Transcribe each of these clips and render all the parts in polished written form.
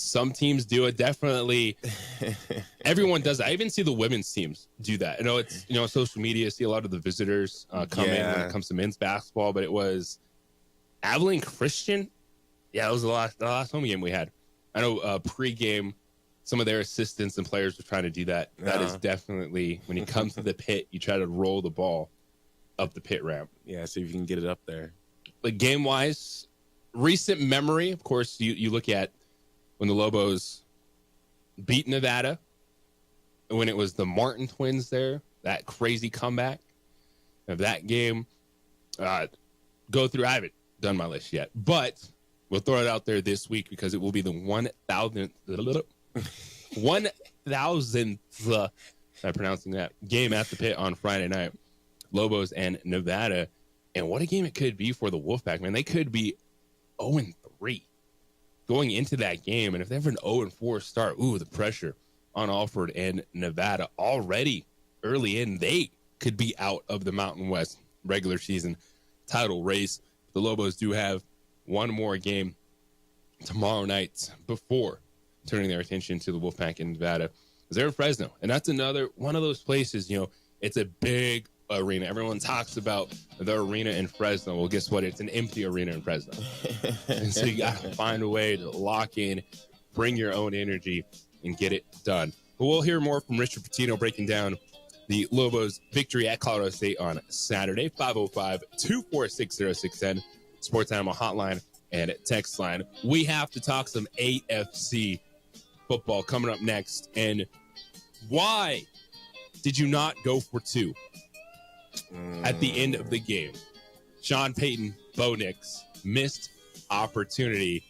Some teams do it. Definitely, everyone does it. I even see the women's teams do that. I know it's social media. See a lot of the visitors come in when it comes to men's basketball. But it was Abilene Christian. Yeah, that was the last home game we had. I know pregame, some of their assistants and players were trying to do that. That is definitely, when you come to the pit, you try to roll the ball up the pit ramp. Yeah, see if you can get it up there. But game-wise, recent memory, of course, you look at when the Lobos beat Nevada, when it was the Martin twins there, that crazy comeback of that game. Go through, I haven't done my list yet, but we'll throw it out there this week because it will be the 1,000th I'm pronouncing that game at the pit on Friday night. Lobos and Nevada. And what a game it could be for the Wolfpack, man. They could be 0-3 going into that game. And if they have an 0-4 start, the pressure on Alford and Nevada already early in, they could be out of the Mountain West regular season title race. The Lobos do have one more game tomorrow night before turning their attention to the Wolfpack in Nevada. They're in Fresno, and that's another one of those places, it's a big arena. Everyone talks about the arena in Fresno. Well, guess what? It's an empty arena in Fresno. And so you got to find a way to lock in, bring your own energy, and get it done. But we'll hear more from Richard Pitino breaking down the Lobos' victory at Colorado State on Saturday. 505-246-0610, Sports Animal Hotline and text line. We have to talk some AFC football coming up next. And why did you not go for two at the end of the game? Sean Payton, Bo Nix, missed opportunity.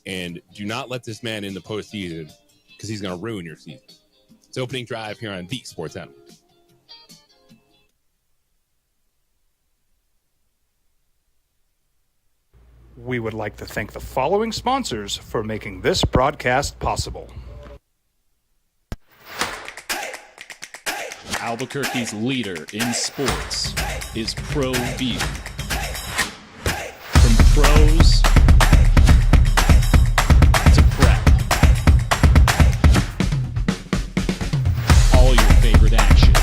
And do not let this man in the postseason because he's going to ruin your season. It's opening drive here on the Sports Animal. We would like to thank the following sponsors for making this broadcast possible. Albuquerque's leader in sports is ProView. From pros to prep, all your favorite action.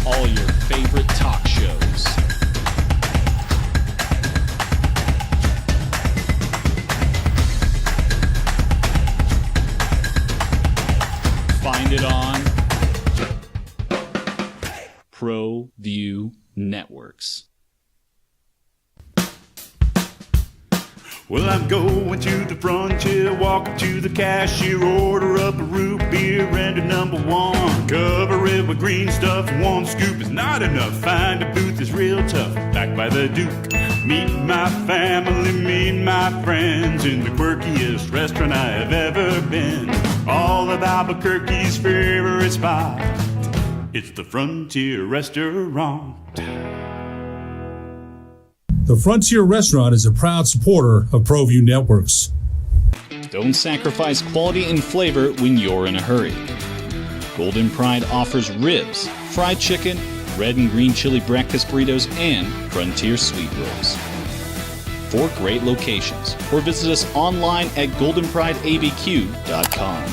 All your favorite talk shows. Find it on ProView Networks. Well, I'm going to the frontier, walk up to the cashier, order up a root beer and a number one. Cover it with green stuff, one scoop is not enough. Find a booth is real tough, back by the Duke. Meet my family, meet my friends in the quirkiest restaurant I have ever been. All of Albuquerque's favorite spot, it's the Frontier Restaurant. The Frontier Restaurant is a proud supporter of ProView Networks. Don't sacrifice quality and flavor when you're in a hurry. Golden Pride offers ribs, fried chicken, red and green chili breakfast burritos, and Frontier sweet rolls. 4 great locations, or visit us online at goldenprideabq.com.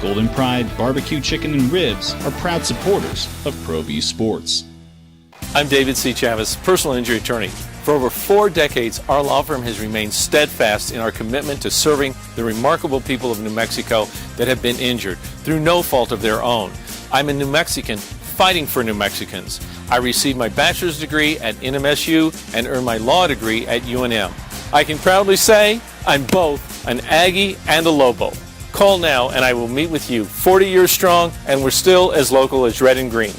Golden Pride Barbecue Chicken and Ribs are proud supporters of ProView Sports. I'm David C. Chavis, personal injury attorney. For over 4 decades, our law firm has remained steadfast in our commitment to serving the remarkable people of New Mexico that have been injured through no fault of their own. I'm a New Mexican fighting for New Mexicans. I received my bachelor's degree at NMSU and earned my law degree at UNM. I can proudly say I'm both an Aggie and a Lobo. Call now and I will meet with you. 40 years strong, and we're still as local as red and green.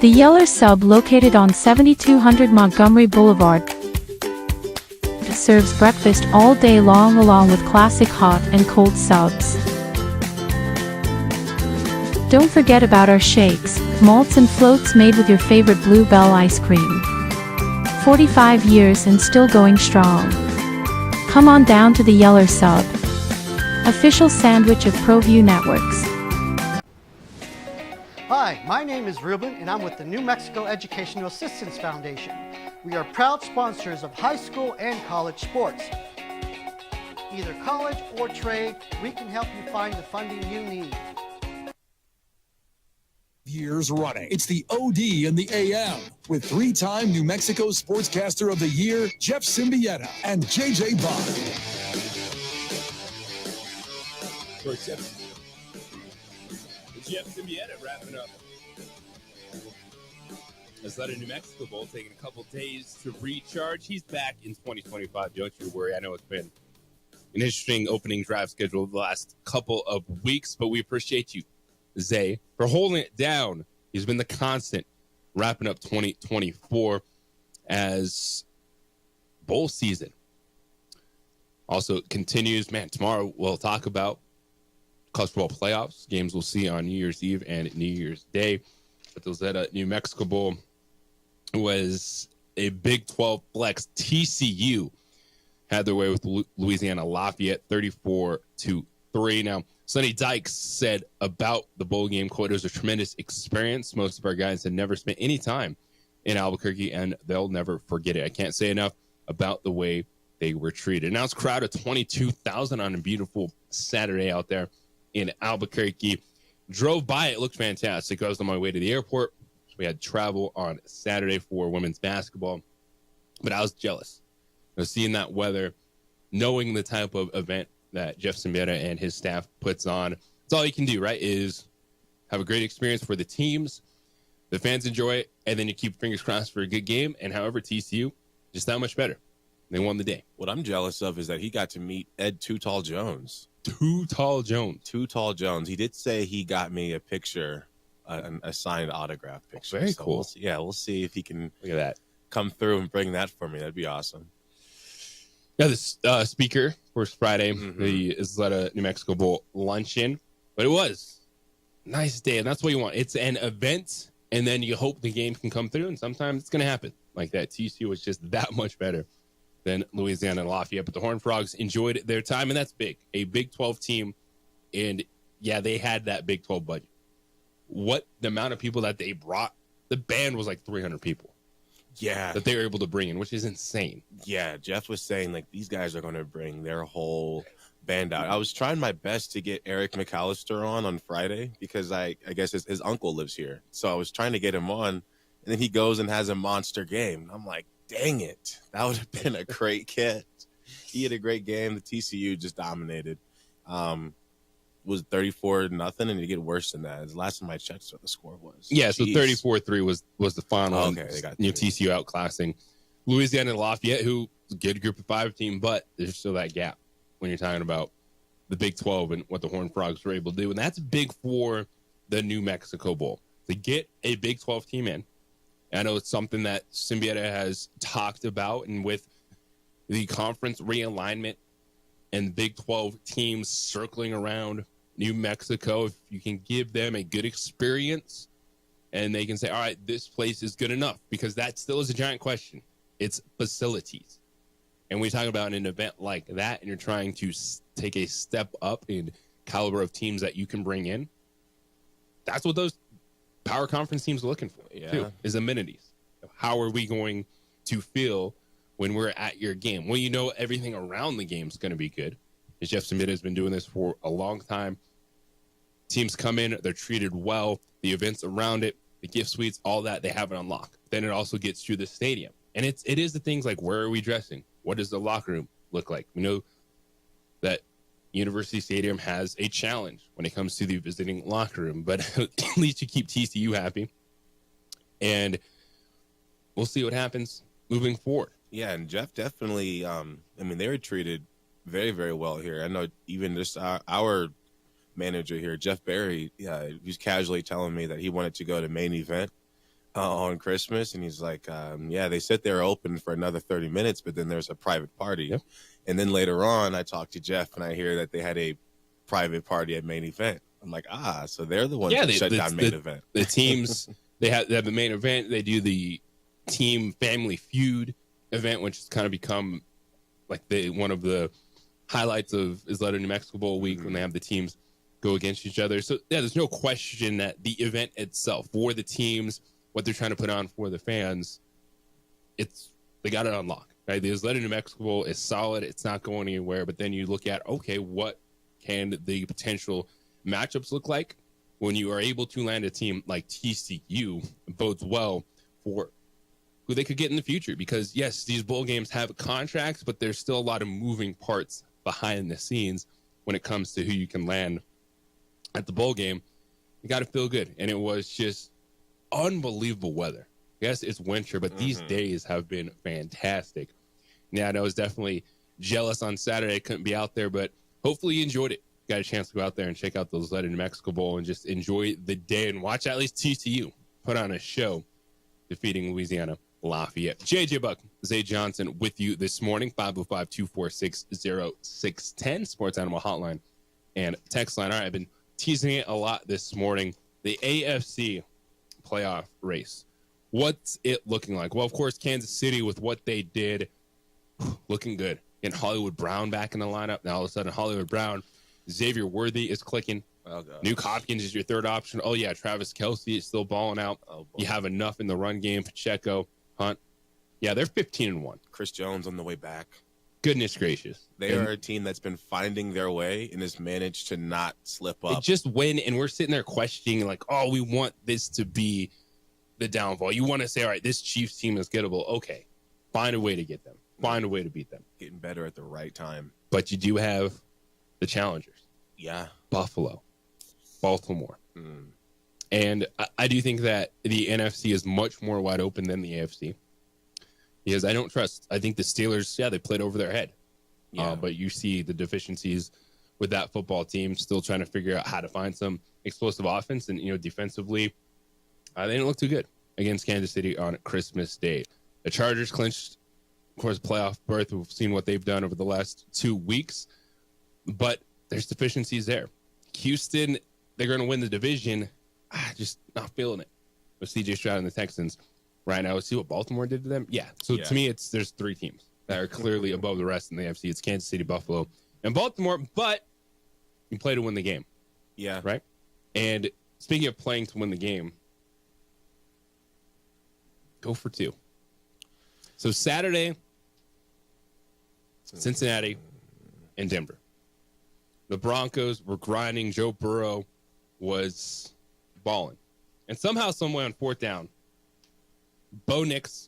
The Yeller Sub, located on 7200 Montgomery Boulevard, serves breakfast all day long along with classic hot and cold subs. Don't forget about our shakes, malts and floats made with your favorite Bluebell ice cream. 45 years and still going strong. Come on down to the Yeller Sub, official sandwich of ProView Networks. Hi, my name is Ruben and I'm with the New Mexico Educational Assistance Foundation. We are proud sponsors of high school and college sports. Either college or trade, we can help you find the funding you need. Years running. It's the OD in the AM with three-time New Mexico Sportscaster of the Year, Jeff Symbieta and JJ Bond. Jeff Symbieta wrapping up. Let's let a New Mexico Bowl taking a couple days to recharge. He's back in 2025. Don't you worry. I know it's been an interesting opening drive schedule the last couple of weeks, but we appreciate you, Zay, for holding it down. He's been the constant wrapping up 2024 as bowl season also continues. Man, tomorrow we'll talk about college football playoffs, games we'll see on New Year's Eve and New Year's Day. But those at New Mexico Bowl was a Big 12 flex. TCU had their way with Louisiana Lafayette 34-3. Now, Sonny Dykes said about the bowl game, quote, "It was a tremendous experience. Most of our guys had never spent any time in Albuquerque, and they'll never forget it. I can't say enough about the way they were treated." Announced crowd of 22,000 on a beautiful Saturday out there in Albuquerque. Drove by, it looked fantastic. I was on my way to the airport. We had travel on Saturday for women's basketball, but I was jealous. Seeing that weather, knowing the type of event that Jeff Symbieta and his staff puts on. That's all you can do, right, is have a great experience for the teams. The fans enjoy it, and then you keep fingers crossed for a good game. And however, TCU, just that much better. They won the day. What I'm jealous of is that he got to meet Ed Too Tall Jones. Too Tall Jones. He did say he got me a picture, a signed autograph picture. Very so cool. We'll see if he can look at that, come through and bring that for me. That'd be awesome. Yeah, the speaker for Friday, the Isleta New Mexico Bowl luncheon, but it was a nice day, and that's what you want. It's an event, and then you hope the game can come through, and sometimes it's going to happen like that. TCU was just that much better than Louisiana and Lafayette, but the Horned Frogs enjoyed their time, and that's big. A Big 12 team, and yeah, they had that Big 12 budget. What the amount of people that they brought, the band was like 300 people. Yeah. That they were able to bring in, which is insane. Yeah, Jeff was saying, like, these guys are going to bring their whole band out. I was trying my best to get Eric McAllister on Friday because I guess his uncle lives here. So I was trying to get him on, and then he goes and has a monster game. I'm like, dang it. That would have been a great catch. He had a great game. The TCU just dominated. Was 34-0, and it get worse than that. The last time I checked what the score was. Yeah, so 34-3 was the final. Oh, okay, they got TCU outclassing Louisiana and Lafayette, who is a good group of 5 team, but there's still that gap when you're talking about the Big 12 and what the Horned Frogs were able to do, and that's big for the New Mexico Bowl to get a Big 12 team in. I know it's something that Symbieta has talked about, and with the conference realignment and Big 12 teams circling around New Mexico, if you can give them a good experience and they can say, all right, this place is good enough, because that still is a giant question. It's facilities. And when you're talking about an event like that and you're trying to take a step up in caliber of teams that you can bring in, that's what those power conference teams are looking for, too, is amenities. How are we going to feel when we're at your game? Well, you know everything around the game is going to be good. Jeff Symbieta has been doing this for a long time. Teams come in, they're treated well. The events around it, the gift suites, all that, they have it on lock. Then it also gets to the stadium. And it is the things like, where are we dressing? What does the locker room look like? We know that University Stadium has a challenge when it comes to the visiting locker room, but at least you keep TCU happy. And we'll see what happens moving forward. Yeah, and Jeff definitely, they were treated very, very well here. I know even just our manager here, Jeff Barry, he was casually telling me that he wanted to go to main event on Christmas, and he's like, yeah, they said they're open for another 30 minutes, but then there's a private party. Yep. And then later on, I talked to Jeff, and I hear that they had a private party at Main Event. I'm like, so they're the ones that shut down Main Event. The teams, they have the Main Event. They do the Team Family Feud event, which has kind of become like one of the highlights of Isleta New Mexico Bowl week when they have the teams go against each other. So yeah, there's no question that the event itself for the teams, what they're trying to put on for the fans, they got it unlocked. Right, the Isleta New Mexico Bowl is solid. It's not going anywhere. But then you look at, okay, what can the potential matchups look like when you are able to land a team like TCU? Bodes well for who they could get in the future, because yes, these bowl games have contracts, but there's still a lot of moving parts behind the scenes when it comes to who you can land at the bowl game. You got to feel good. And it was just unbelievable weather. Yes, it's winter, but these days have been fantastic. Yeah, I was definitely jealous on Saturday. I couldn't be out there, but hopefully you enjoyed it. Got a chance to go out there and check out those Isleta New Mexico Bowl and just enjoy the day and watch at least TCU put on a show defeating Louisiana Lafayette. JJ Buck, Zay Johnson with you this morning. 505-246-0610, Sports Animal Hotline and text line. All right, I've been teasing it a lot this morning. The AFC playoff race. What's it looking like? Well, of course, Kansas City with what they did, looking good. And Hollywood Brown back in the lineup. Now all of a sudden, Hollywood Brown, Xavier Worthy is clicking. Nuke Hopkins is your third option. Oh, yeah, Travis Kelce is still balling out. You have enough in the run game. Pacheco, Hunt. Yeah, they're 15-1. Chris Jones on the way back. Goodness gracious. They are a team that's been finding their way and has managed to not slip up. They just win, and we're sitting there questioning, like, oh, we want this to be the downfall. You want to say, all right, this Chiefs team is gettable. Okay, find a way to get them. Find a way to beat them. Getting better at the right time. But you do have the challengers. Yeah. Buffalo, Baltimore. And I do think that the NFC is much more wide open than the AFC. Because I think the Steelers, they played over their head. Yeah. But you see the deficiencies with that football team, still trying to figure out how to find some explosive offense. And, defensively, they didn't look too good against Kansas City on Christmas Day. The Chargers clinched, of course, playoff berth. We've seen what they've done over the last 2 weeks, but there's deficiencies there. Houston, they're going to win the division. Just not feeling it with CJ Stroud and the Texans right now. See what Baltimore did to them? Yeah. So to me, there's three teams that are clearly above the rest in the AFC. It's Kansas City, Buffalo, and Baltimore, but you play to win the game. Yeah. Right? And speaking of playing to win the game, go for two. So Saturday, Cincinnati and Denver. The Broncos were grinding. Joe Burrow was balling. And somehow, someway on fourth down, Bo Nix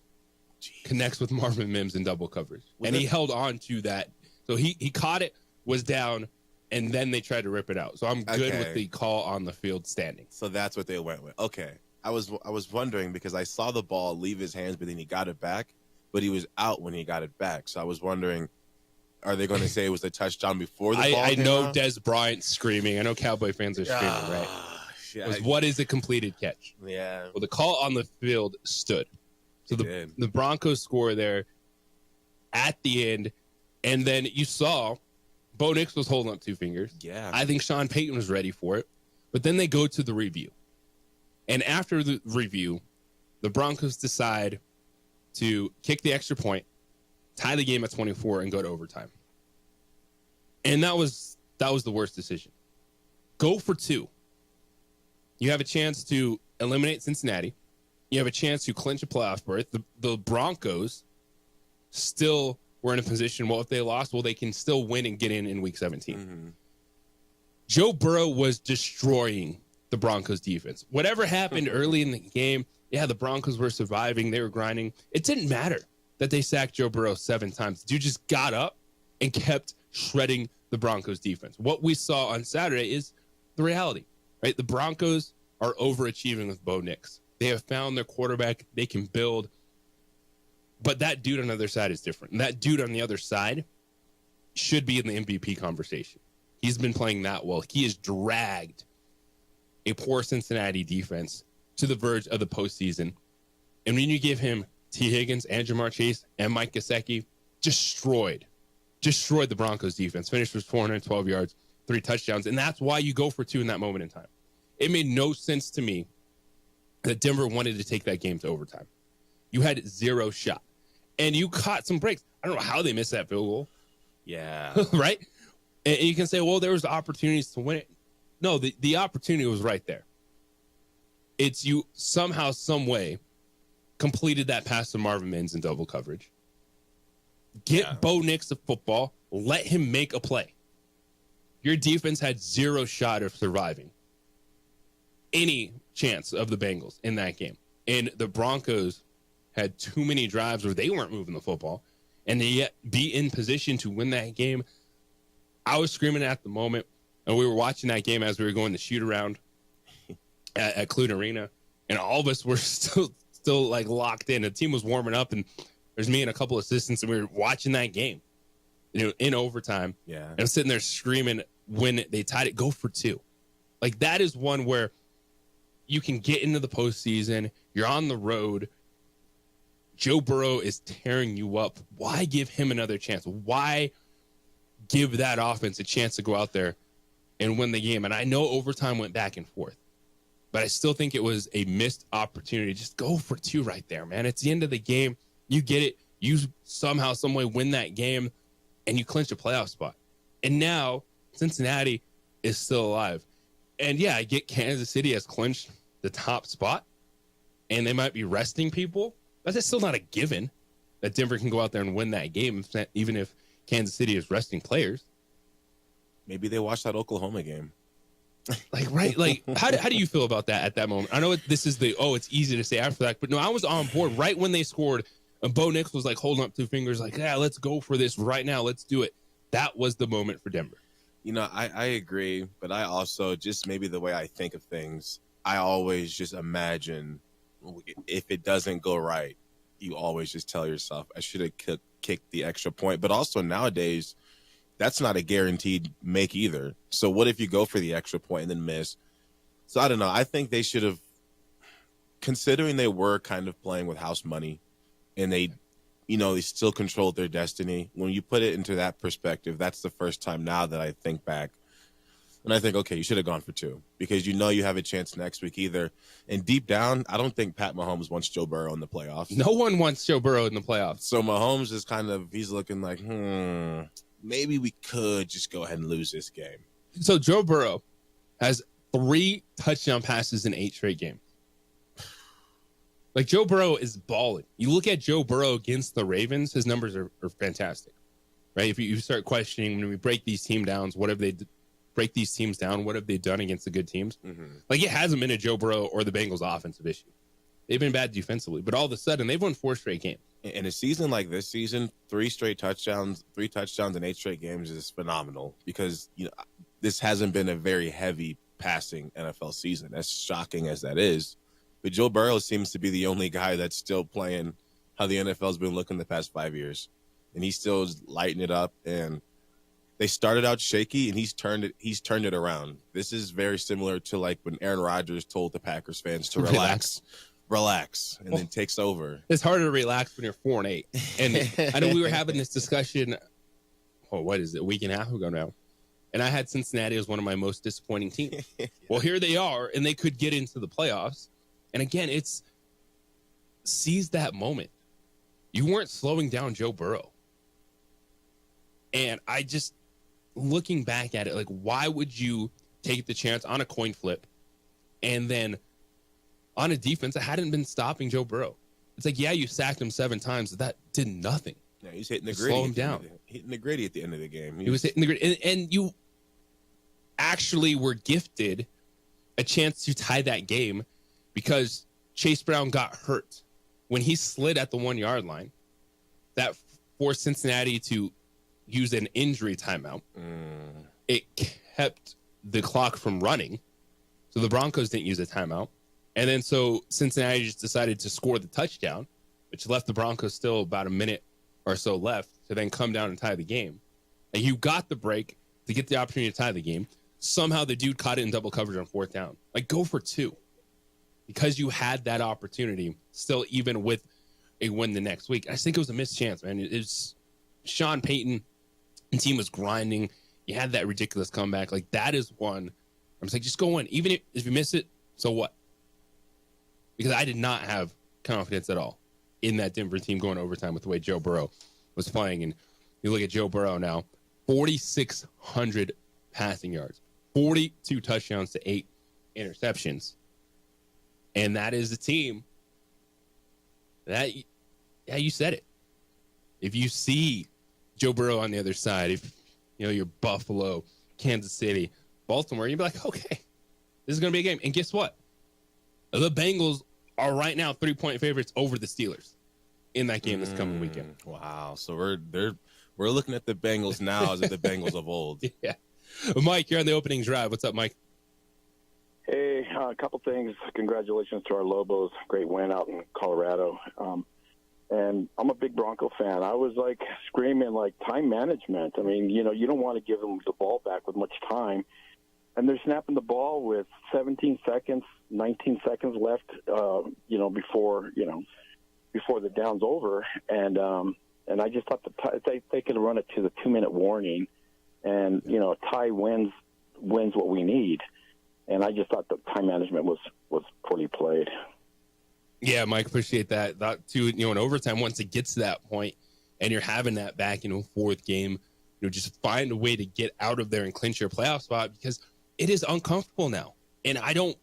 connects with Marvin Mims in double coverage. He held on to that. So he caught it, was down, and then they tried to rip it out. So I'm good with the call on the field standing. So that's what they went with. Okay. I was wondering because I saw the ball leave his hands, but then he got it back. But he was out when he got it back. So I was wondering, are they going to say it was a touchdown before the ball I know out? Des Bryant screaming. I know Cowboy fans are screaming, right? Yeah, what is a completed catch? Yeah. Well, the call on the field stood. So the Broncos score there at the end. And then you saw Bo Nix was holding up two fingers. Yeah. I think Sean Payton was ready for it. But then they go to the review. And after the review, the Broncos decide to kick the extra point, tie the game at 24, and go to overtime. And that was the worst decision. Go for two. You have a chance to eliminate Cincinnati. You have a chance to clinch a playoff berth. The Broncos still were in a position, well, if they lost, well, they can still win and get in Week 17. Mm-hmm. Joe Burrow was destroying the Broncos defense. Whatever happened early in the game, the Broncos were surviving. They were grinding. It didn't matter that they sacked Joe Burrow 7 times. The dude just got up and kept shredding the Broncos defense. What we saw on Saturday is the reality, right? The Broncos are overachieving with Bo Nix. They have found their quarterback. They can build. But that dude on the other side is different. And that dude on the other side should be in the MVP conversation. He's been playing that well. He has dragged a poor Cincinnati defense to the verge of the postseason And when you give him T. Higgins and Jamar Chase and Mike Gesicki, destroyed the Broncos defense. Finished with 412 yards, 3 touchdowns. And that's why you go for 2 in that moment in time. It made no sense to me that Denver wanted to take that game to overtime. You had 0 shot. And you caught some breaks. I don't know how they missed that field goal. Yeah. Right? And you can say, well, there was opportunities to win it. No, the opportunity was right there. It's you somehow, some way, completed that pass to Marvin Mims in double coverage. Get Bo Nix the football. Let him make a play. Your defense had 0 shot of surviving any chance of the Bengals in that game. And the Broncos had too many drives where they weren't moving the football, and they yet be in position to win that game. I was screaming at the moment, and we were watching that game as we were going to shoot around at Clute Arena, and all of us were still like locked in. The team was warming up, and there's me and a couple assistants, and we were watching that game, in overtime. Yeah, and I'm sitting there screaming when they tied it. Go for 2. Like, that is one where you can get into the postseason. You're on the road. Joe Burrow is tearing you up. Why give him another chance? Why give that offense a chance to go out there and win the game? And I know overtime went back and forth, but I still think it was a missed opportunity. Just go for 2 right there, man. It's the end of the game. You get it. You somehow, some way win that game, and you clinch a playoff spot. And now Cincinnati is still alive. And yeah, I get Kansas City has clinched the top spot, and they might be resting people, but that's still not a given that Denver can go out there and win that game, even if Kansas City is resting players. Maybe they watched that Oklahoma game. Like, right? Like, how do you feel about that at that moment? I know this is it's easy to say after that, but no, I was on board right when they scored, and Bo Nix was like holding up 2 fingers, like, yeah, let's go for this right now. Let's do it. That was the moment for Denver. I agree, but I also, just maybe the way I think of things, I always just imagine if it doesn't go right, you always just tell yourself, I should have kicked the extra point. But also nowadays, that's not a guaranteed make either. So what if you go for the extra point and then miss? So I don't know. I think they should have, considering they were kind of playing with house money and they still controlled their destiny. When you put it into that perspective, that's the first time now that I think back. And I think, okay, you should have gone for 2 because you have a chance next week either. And deep down, I don't think Pat Mahomes wants Joe Burrow in the playoffs. No one wants Joe Burrow in the playoffs. So Mahomes is he's looking like, maybe we could just go ahead and lose this game. So Joe Burrow has 3 touchdown passes in 8 straight games. Like, Joe Burrow is balling. You look at Joe Burrow against the Ravens, his numbers are fantastic, right? If you start questioning, when we break these teams down, what have they done against the good teams? Mm-hmm. Like, it hasn't been a Joe Burrow or the Bengals offensive issue. They've been bad defensively, but all of a sudden they've won 4 straight games. In a season like this season, 3 touchdowns in 8 straight games is phenomenal because this hasn't been a very heavy passing NFL season, as shocking as that is. But Joe Burrow seems to be the only guy that's still playing how the NFL's been looking the past 5 years. And he's still lighting it up. And they started out shaky, and he's turned it around. This is very similar to like when Aaron Rodgers told the Packers fans to relax, and then takes over. It's harder to relax when you're 4-8. And I know we were having this discussion, what is it, a week and a half ago now. And I had Cincinnati as one of my most disappointing teams. Well, here they are, and they could get into the playoffs. And again, it's seize that moment. You weren't slowing down Joe Burrow. And I just, looking back at it, like, why would you take the chance on a coin flip and then on a defense that hadn't been stopping Joe Burrow? It's like, yeah, you sacked him 7 times, but that did nothing. Yeah, he's hitting the gritty. Slow him down. Hitting the gritty at the end of the game. He was hitting the gritty. And you actually were gifted a chance to tie that game because Chase Brown got hurt when he slid at the 1-yard line. That forced Cincinnati to use an injury timeout. It kept the clock from running, so the Broncos didn't use a timeout. And then so Cincinnati just decided to score the touchdown, which left the Broncos still about a minute or so left to then come down and tie the game. And you got the break to get the opportunity to tie the game. Somehow the dude caught it in double coverage on 4th down. Like, go for 2. because you had that opportunity still, even with a win the next week. I just think it was a missed chance, man. It's Sean Payton and team was grinding. You had that ridiculous comeback. Like, that is one. I'm just like, just go in. Even if you miss it, so what? Because I did not have confidence at all in that Denver team going overtime with the way Joe Burrow was playing. And you look at Joe Burrow now, 4,600 passing yards, 42 touchdowns to 8 interceptions. And that is the team that, yeah, you said it. If you see Joe Burrow on the other side, if you're Buffalo, Kansas City, Baltimore, you'd be like, okay, this is going to be a game. And guess what? The Bengals are right now 3-point favorites over the Steelers in that game this coming weekend. Wow. So we're looking at the Bengals now as the Bengals of old. Yeah. Mike, you're on the opening drive. What's up, Mike? Hey, a couple things. Congratulations to our Lobos. Great win out in Colorado. And I'm a big Bronco fan. I was like screaming like time management. I mean, you don't want to give them the ball back with much time. And they're snapping the ball with 17 seconds, 19 seconds left, before the down's over. And I just thought they could run it to the 2-minute warning, and a tie wins what we need. And I just thought the time management was poorly played. Yeah, Mike, appreciate that. That too, in overtime, once it gets to that point and you're having that back in a fourth game, just find a way to get out of there and clinch your playoff spot, because it is uncomfortable now. And I don't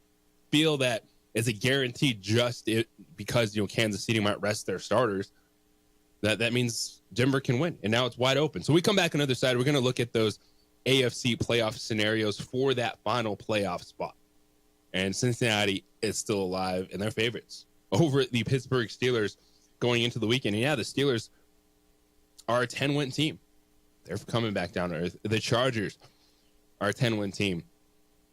feel that as a guarantee because Kansas City might rest their starters, that means Denver can win. And now it's wide open. So we come back on the other side. We're going to look at those AFC playoff scenarios for that final playoff spot. And Cincinnati is still alive, and they're favorites over the Pittsburgh Steelers going into the weekend. And yeah, the Steelers are a 10-win team. They're coming back down to earth. The Chargers are a 10-win team.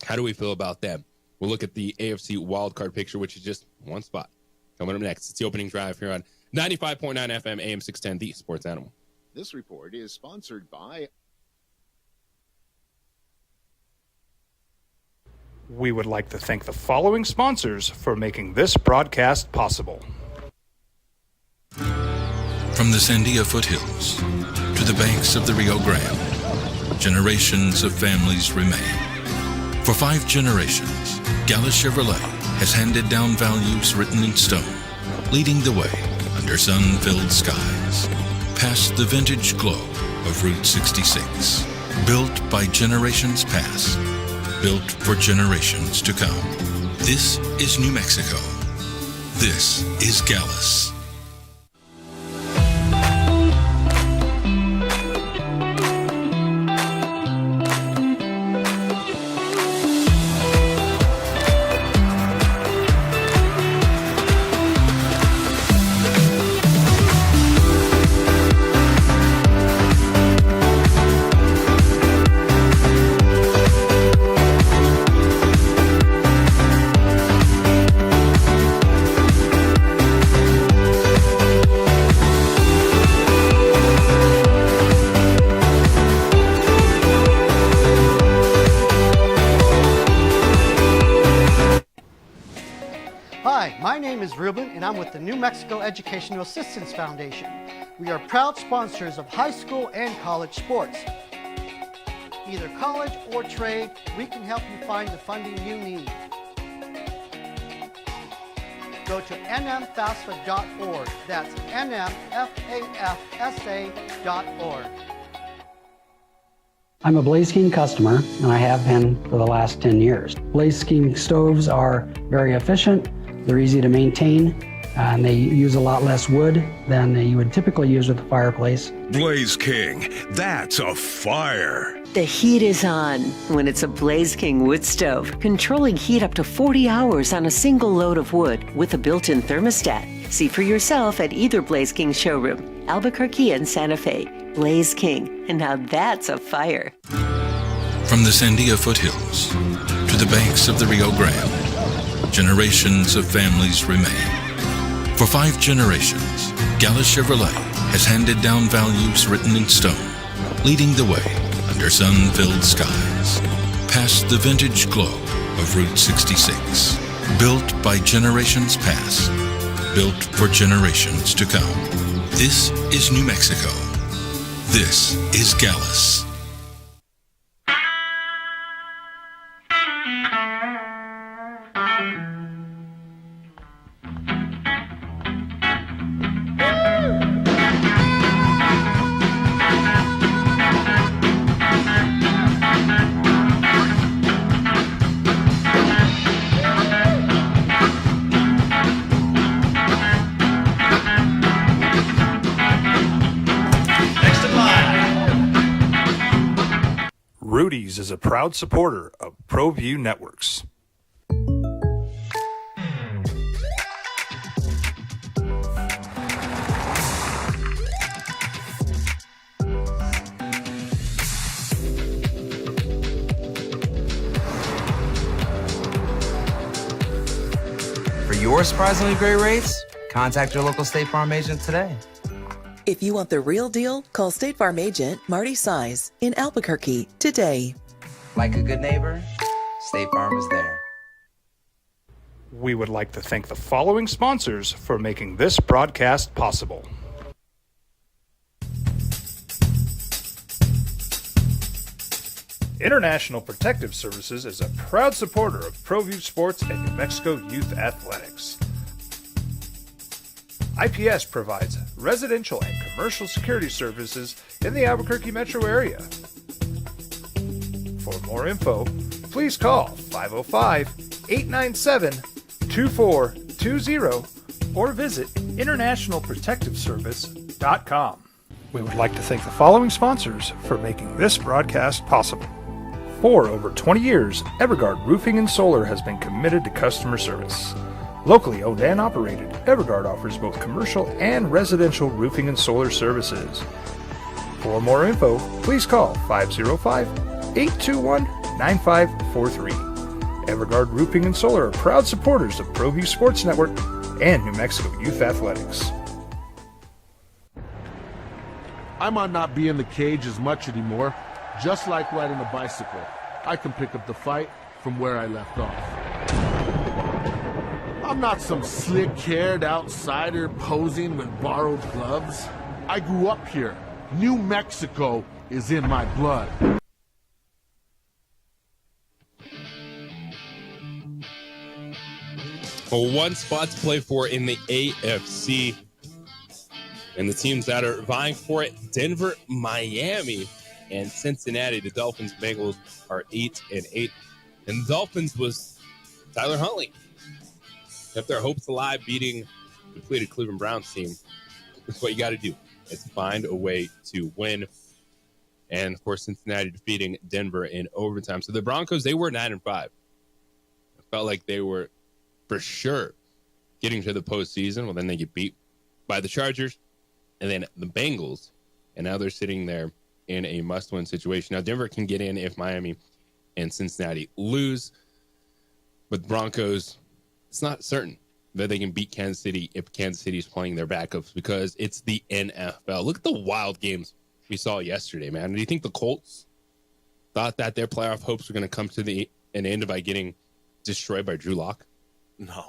How do we feel about them? We'll look at the AFC wildcard picture, which is just one spot. Coming up next, it's the opening drive here on 95.9 FM, AM 610, the Sports Animal. This report is sponsored by... We would like to thank the following sponsors for making this broadcast possible. From the Sandia foothills to the banks of the Rio Grande, generations of families remain. For 5 generations, Gallus Chevrolet has handed down values written in stone, leading the way under sun-filled skies, past the vintage glow of Route 66, built by generations past, built for generations to come. This is New Mexico. This is Gallus. And I'm with the New Mexico Educational Assistance Foundation. We are proud sponsors of high school and college sports. Either college or trade, we can help you find the funding you need. Go to nmfafsa.org. That's nmfafsa.org. I'm a Blaze King customer, and I have been for the last 10 years. Blaze King stoves are very efficient, they're easy to maintain, and they use a lot less wood than you would typically use with a fireplace. Blaze King, that's a fire. The heat is on when it's a Blaze King wood stove, controlling heat up to 40 hours on a single load of wood with a built-in thermostat. See for yourself at either Blaze King showroom, Albuquerque and Santa Fe. Blaze King, and now that's a fire. From the Sandia foothills to the banks of the Rio Grande, generations of families remain. For 5 generations, Gallus Chevrolet has handed down values written in stone, leading the way under sun-filled skies, past the vintage glow of Route 66, Built by generations past, built for generations to come. This is New Mexico. This is Gallus. Rudy's is a proud supporter of ProView Networks. For your surprisingly great rates, contact your local State Farm agent today. If you want the real deal, call State Farm agent Marty Size in Albuquerque today. Like a good neighbor, State Farm is there. We would like to thank the following sponsors for making this broadcast possible. International Protective Services is a proud supporter of ProView Sports and New Mexico Youth Athletics. IPS provides residential and commercial security services in the Albuquerque metro area. For more info, please call 505-897-2420 or visit internationalprotectiveservice.com. We would like to thank the following sponsors for making this broadcast possible. For over 20 years, Evergard Roofing and Solar has been committed to customer service. Locally owned and operated, Evergard offers both commercial and residential roofing and solar services. For more info, please call 505-821-9543. Evergard Roofing and Solar are proud supporters of ProView Sports Network and New Mexico Youth Athletics. I might not be in the cage as much anymore. Just like riding a bicycle, I can pick up the fight from where I left off. I'm not some slick-haired outsider posing with borrowed gloves. I grew up here. New Mexico is in my blood. Well, one spot to play for in the AFC. And the teams that are vying for it, Denver, Miami, and Cincinnati. The Dolphins and Bengals are 8-8. And the Dolphins was Tyler Huntley. Kept their hopes alive, beating depleted Cleveland Browns team. That's what you got to do, is find a way to win. And, of course, Cincinnati defeating Denver in overtime. So the Broncos, they were 9-5. It felt like they were for sure getting to the postseason. Well, then they get beat by the Chargers and then the Bengals. And now they're sitting there in a must-win situation. Now, Denver can get in if Miami and Cincinnati lose. But the Broncos, it's not certain that they can beat Kansas City if Kansas City is playing their backups because it's the NFL. Look at the wild games we saw yesterday, man. Do you think the Colts thought that their playoff hopes were going to come to an end by getting destroyed by Drew Lock? No.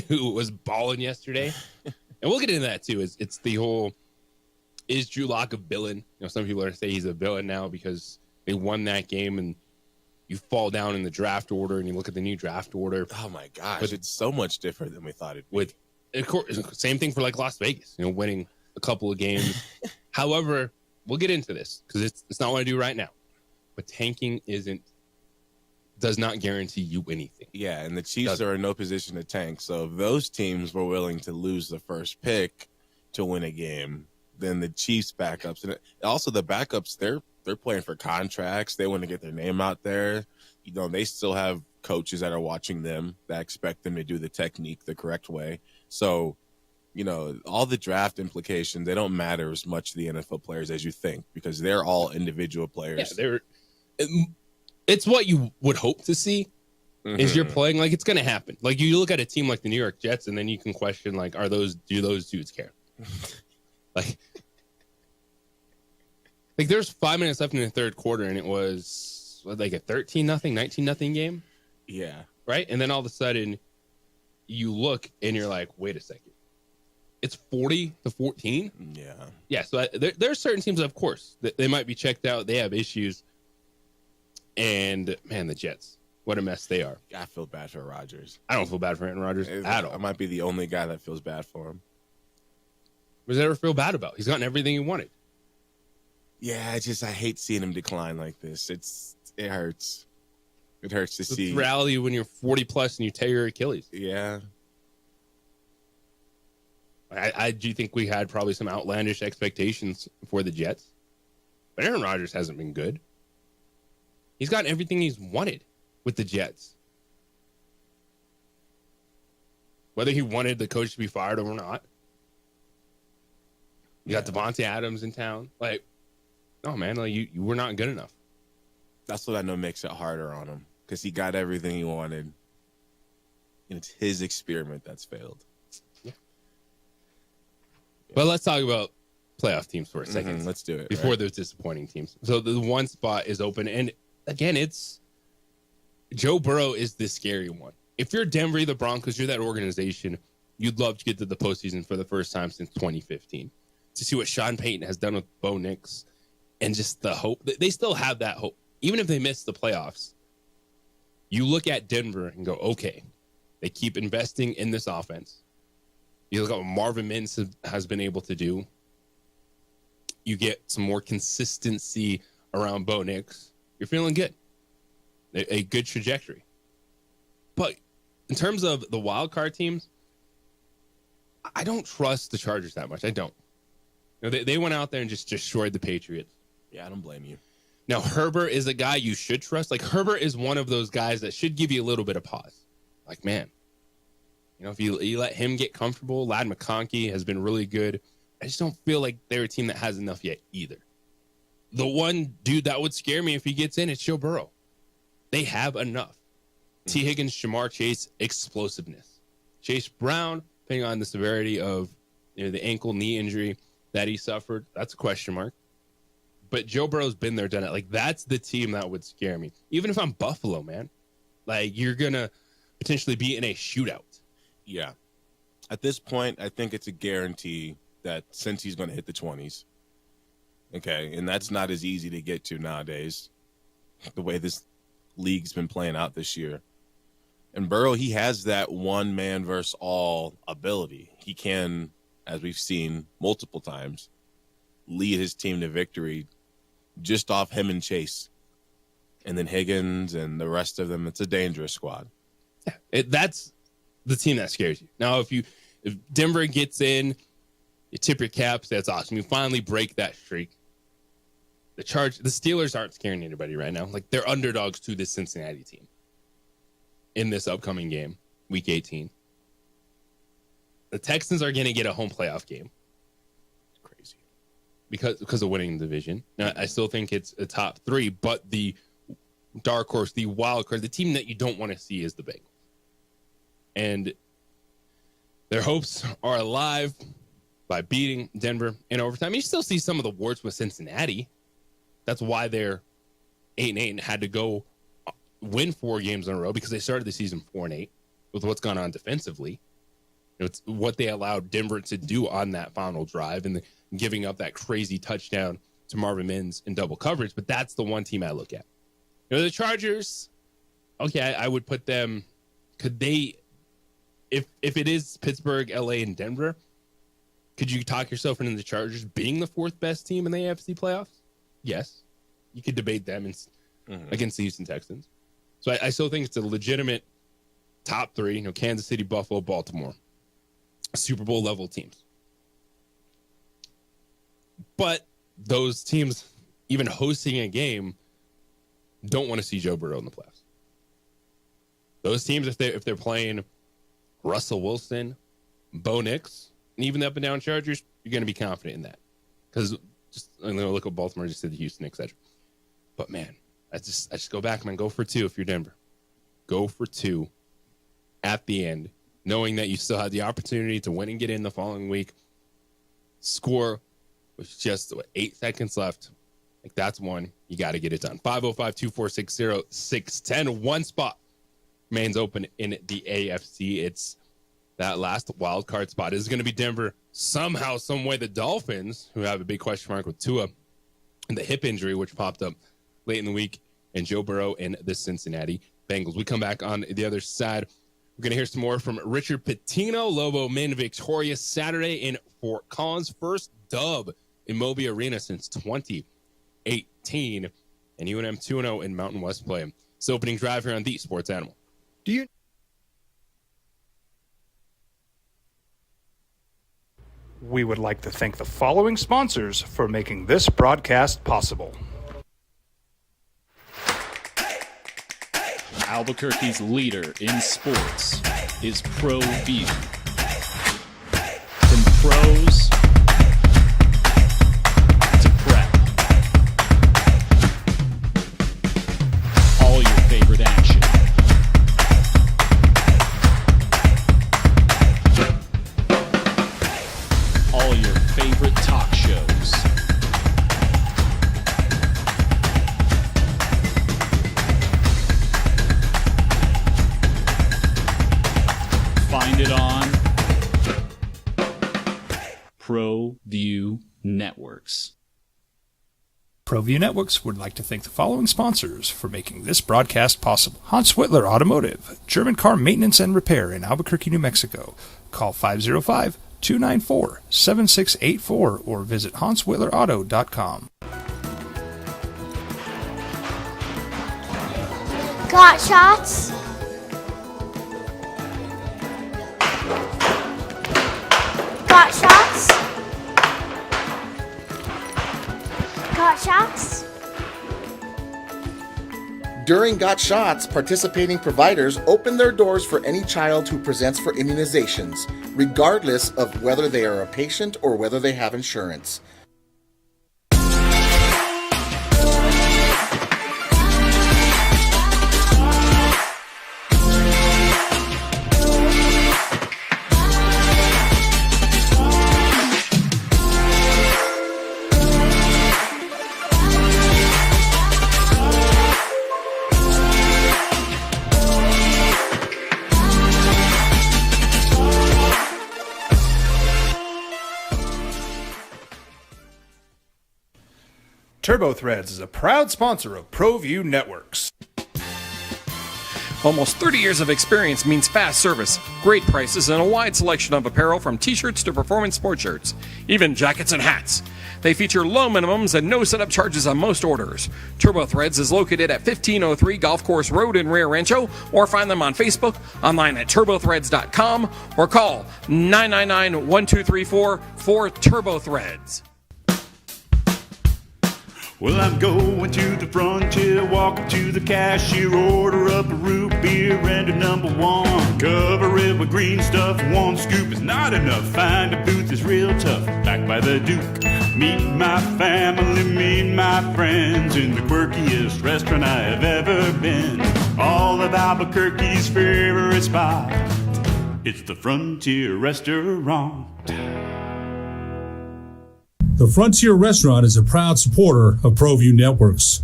Who was balling yesterday? And we'll get into that, too. It's the whole, is Drew Lock a villain? You know, some people are saying he's a villain now because they won that game and you fall down in the draft order and you look at the new draft order. Oh my gosh, but it's so much different than we thought it'd be. With, of course, same thing for like Las Vegas, you know, winning a couple of games. However, we'll get into this because it's not what I do right now. But tanking does not guarantee you anything. Yeah, and the Chiefs are in no position to tank. So if those teams were willing to lose the first pick to win a game, then the Chiefs backups and also the backups, they're playing for contracts. They want to get their name out there. You know, they still have coaches that are watching them that expect them to do the technique the correct way. So, you know, all the draft implications, they don't matter as much to the NFL players as you think because they're all individual players. Yeah, it's what you would hope to see is you're playing like it's going to happen. Like you look at a team like the New York Jets and then you can question like, do those dudes care? like there's 5 minutes left in the third quarter and it was like a 13-0, 19-0 game. Yeah. right? And then all of a sudden you look and you're like, wait a second. It's 40-14. Yeah. Yeah. So there are certain teams, of course, that they might be checked out. They have issues. And man, the Jets, what a mess they are. I feel bad for Rodgers. I don't feel bad for Aaron Rodgers at all. I might be the only guy that feels bad for him. What does that ever feel bad about? He's gotten everything he wanted. Yeah, I hate seeing him decline like this. It hurts. It hurts to see. It's reality when you're 40 plus and you tear your Achilles. Yeah. I do think we had probably some outlandish expectations for the Jets, but Aaron Rodgers hasn't been good. He's gotten everything he's wanted with the Jets. Whether he wanted the coach to be fired or not. You got Devontae Adams in town. Like, no, man, like you were not good enough. That's what I know makes it harder on him, because he got everything he wanted. And it's his experiment that's failed. Yeah. But let's talk about playoff teams for a second. Let's do it. Before those disappointing teams. So the one spot is open. And again, it's Joe Burrow is the scary one. If you're Denver, the Broncos, you're that organization, you'd love to get to the postseason for the first time since 2015. To see what Sean Payton has done with Bo Nix and just the hope. They still have that hope. Even if they miss the playoffs, you look at Denver and go, okay, they keep investing in this offense. You look at what Marvin Mims has been able to do. You get some more consistency around Bo Nix. You're feeling good. A good trajectory. But in terms of the wild card teams, I don't trust the Chargers that much. I don't. You know, they went out there and just destroyed the Patriots. Yeah, I don't blame you. Now, Herbert is a guy you should trust. Like, Herbert is one of those guys that should give you a little bit of pause. Like, man, you know, if you let him get comfortable, Ladd McConkey has been really good. I just don't feel like they're a team that has enough yet either. The one dude that would scare me if he gets in is Joe Burrow. They have enough. T. Higgins, Jamar Chase, explosiveness. Chase Brown, depending on the severity of the ankle, knee injury that he suffered, that's a question mark. But Joe Burrow's been there, done it. Like, that's the team that would scare me. Even if I'm Buffalo, man. Like, you're going to potentially be in a shootout. Yeah. At this point, I think it's a guarantee that since he's going to hit the 20s, okay, and that's not as easy to get to nowadays, the way this league's been playing out this year. And Burrow, he has that one man versus all ability. He can, as we've seen multiple times, lead his team to victory just off him and Chase. And then Higgins and the rest of them, it's a dangerous squad. Yeah, that's the team that scares you. Now, if Denver gets in, you tip your caps, that's awesome. You finally break that streak. The Steelers aren't scaring anybody right now. Like, they're underdogs to this Cincinnati team in this upcoming game, Week 18. The Texans are going to get a home playoff game. Crazy. Because of winning the division. Now, I still think it's a top three, but the dark horse, the wild card, the team that you don't want to see is the Bengals. And their hopes are alive by beating Denver in overtime. You still see some of the warts with Cincinnati. That's why they're 8-8 and had to go win 4 games in a row, because they started the season 4-8 with what's gone on defensively. It's what they allowed Denver to do on that final drive and giving up that crazy touchdown to Marvin Mims in double coverage. But that's the one team I look at. The Chargers, okay, I would put them. Could they, if it is Pittsburgh, LA, and Denver, could you talk yourself into the Chargers being the 4th best team in the AFC playoffs? Yes. You could debate them against the Houston Texans. So I still think it's a legitimate top 3, Kansas City, Buffalo, Baltimore. Super Bowl level teams. But those teams, even hosting a game, don't want to see Joe Burrow in the playoffs. Those teams, if they're playing Russell Wilson, Bo Nix, and even the up and down Chargers, you're going to be confident in that. Because I'm going to look at Baltimore, just did the Houston, etc. But man, I just go back, man. Go for 2 if you're Denver. Go for 2 at the end, knowing that you still had the opportunity to win and get in the following week. Score with just 8 seconds left. Like, that's one. You got to get it done. 505-246-0610. One spot remains open in the AFC. It's that last wild card spot is going to be Denver. Somehow, some way, the Dolphins, who have a big question mark with Tua and the hip injury, which popped up late in the week, and Joe Burrow and the Cincinnati Bengals. We come back on the other side. We're going to hear some more from Richard Pitino. Lobo men victorious Saturday in Fort Collins. First dub in Moby Arena since 2018. And UNM 2-0 in Mountain West play. It's the opening drive here on The Sports Animal. We would like to thank the following sponsors for making this broadcast possible. Albuquerque's leader in sports is ProView. From pros to prep, all your favorite action. All your favorite talk shows. Find it on ProView Networks. ProView Networks would like to thank the following sponsors for making this broadcast possible. Hans Whitler Automotive, German car maintenance and repair in Albuquerque, New Mexico. Call 505-294-7684 or visit HansWhitlerAuto.com. Got shots? Got shots? Got shots? During Got Shots, participating providers open their doors for any child who presents for immunizations, regardless of whether they are a patient or whether they have insurance. TurboThreads is a proud sponsor of ProView Networks. Almost 30 years of experience means fast service, great prices, and a wide selection of apparel from t-shirts to performance sports shirts, even jackets and hats. They feature low minimums and no setup charges on most orders. TurboThreads is located at 1503 Golf Course Road in Rio Rancho, or find them on Facebook, online at turbothreads.com, or call 999-1234 for TurboThreads. Well, I'm going to the frontier, walk up to the cashier, order up a root beer and a number one. Cover it with green stuff, one scoop is not enough. Find a booth is real tough, back by the Duke. Meet my family, meet my friends in the quirkiest restaurant I have ever been. All of Albuquerque's favorite spot, it's the Frontier Restaurant. The Frontier Restaurant is a proud supporter of ProView Networks.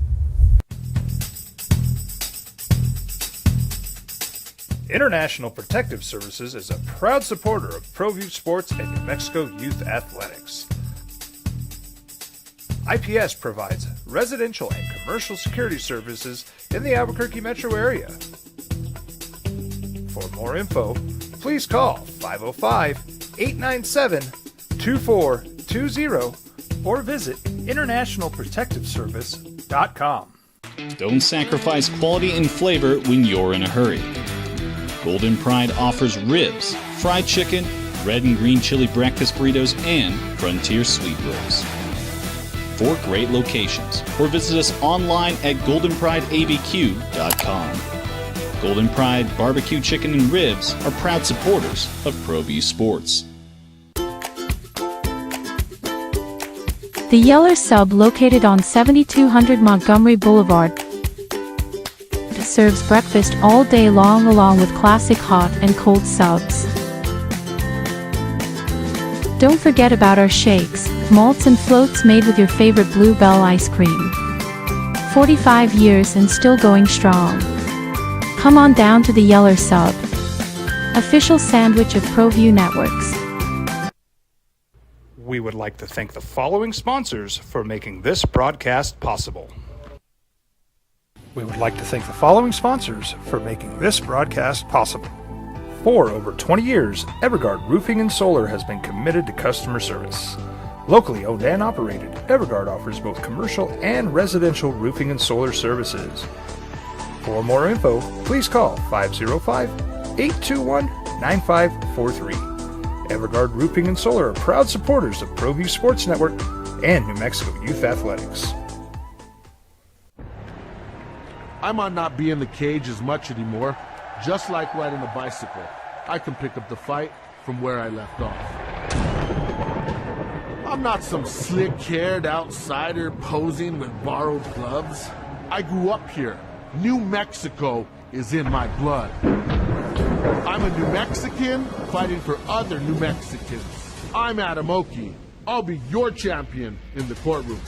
International Protective Services is a proud supporter of ProView Sports and New Mexico Youth Athletics. IPS provides residential and commercial security services in the Albuquerque metro area. For more info, please call 505-897-2420 or visit internationalprotectiveservice.com. Don't sacrifice quality and flavor when you're in a hurry. Golden Pride offers ribs, fried chicken, red and green chili breakfast burritos, and Frontier sweet rolls. 4 great locations, or visit us online at goldenprideabq.com. Golden Pride Barbecue Chicken and Ribs are proud supporters of ProView Sports. The Yeller Sub, located on 7200 Montgomery Boulevard, serves breakfast all day long along with classic hot and cold subs. Don't forget about our shakes, malts and floats made with your favorite Blue Bell ice cream. 45 years and still going strong. Come on down to the Yeller Sub, official sandwich of ProView Networks. We would like to thank the following sponsors for making this broadcast possible. We would like to thank the following sponsors for making this broadcast possible. For over 20 years, Evergard Roofing and Solar has been committed to customer service. Locally owned and operated, Evergard offers both commercial and residential roofing and solar services. For more info, please call 505-821-9543. Evergard Roofing and Solar are proud supporters of ProView Sports Network and New Mexico Youth Athletics. I might not be in the cage as much anymore. Just like riding a bicycle, I can pick up the fight from where I left off. I'm not some slick-haired outsider posing with borrowed gloves. I grew up here. New Mexico is in my blood. I'm a New Mexican fighting for other New Mexicans. I'm Adam Oki. I'll be your champion in the courtroom.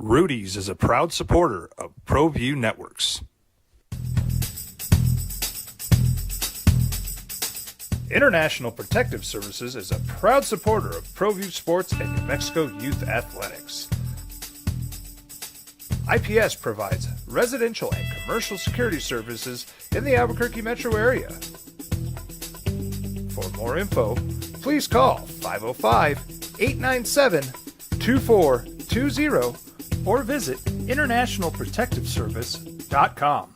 Rudy's is a proud supporter of ProView Networks. International Protective Services is a proud supporter of ProView Sports and New Mexico Youth Athletics. IPS provides residential and commercial security services in the Albuquerque metro area. For more info, please call 505-897-2420 or visit internationalprotectiveservice.com.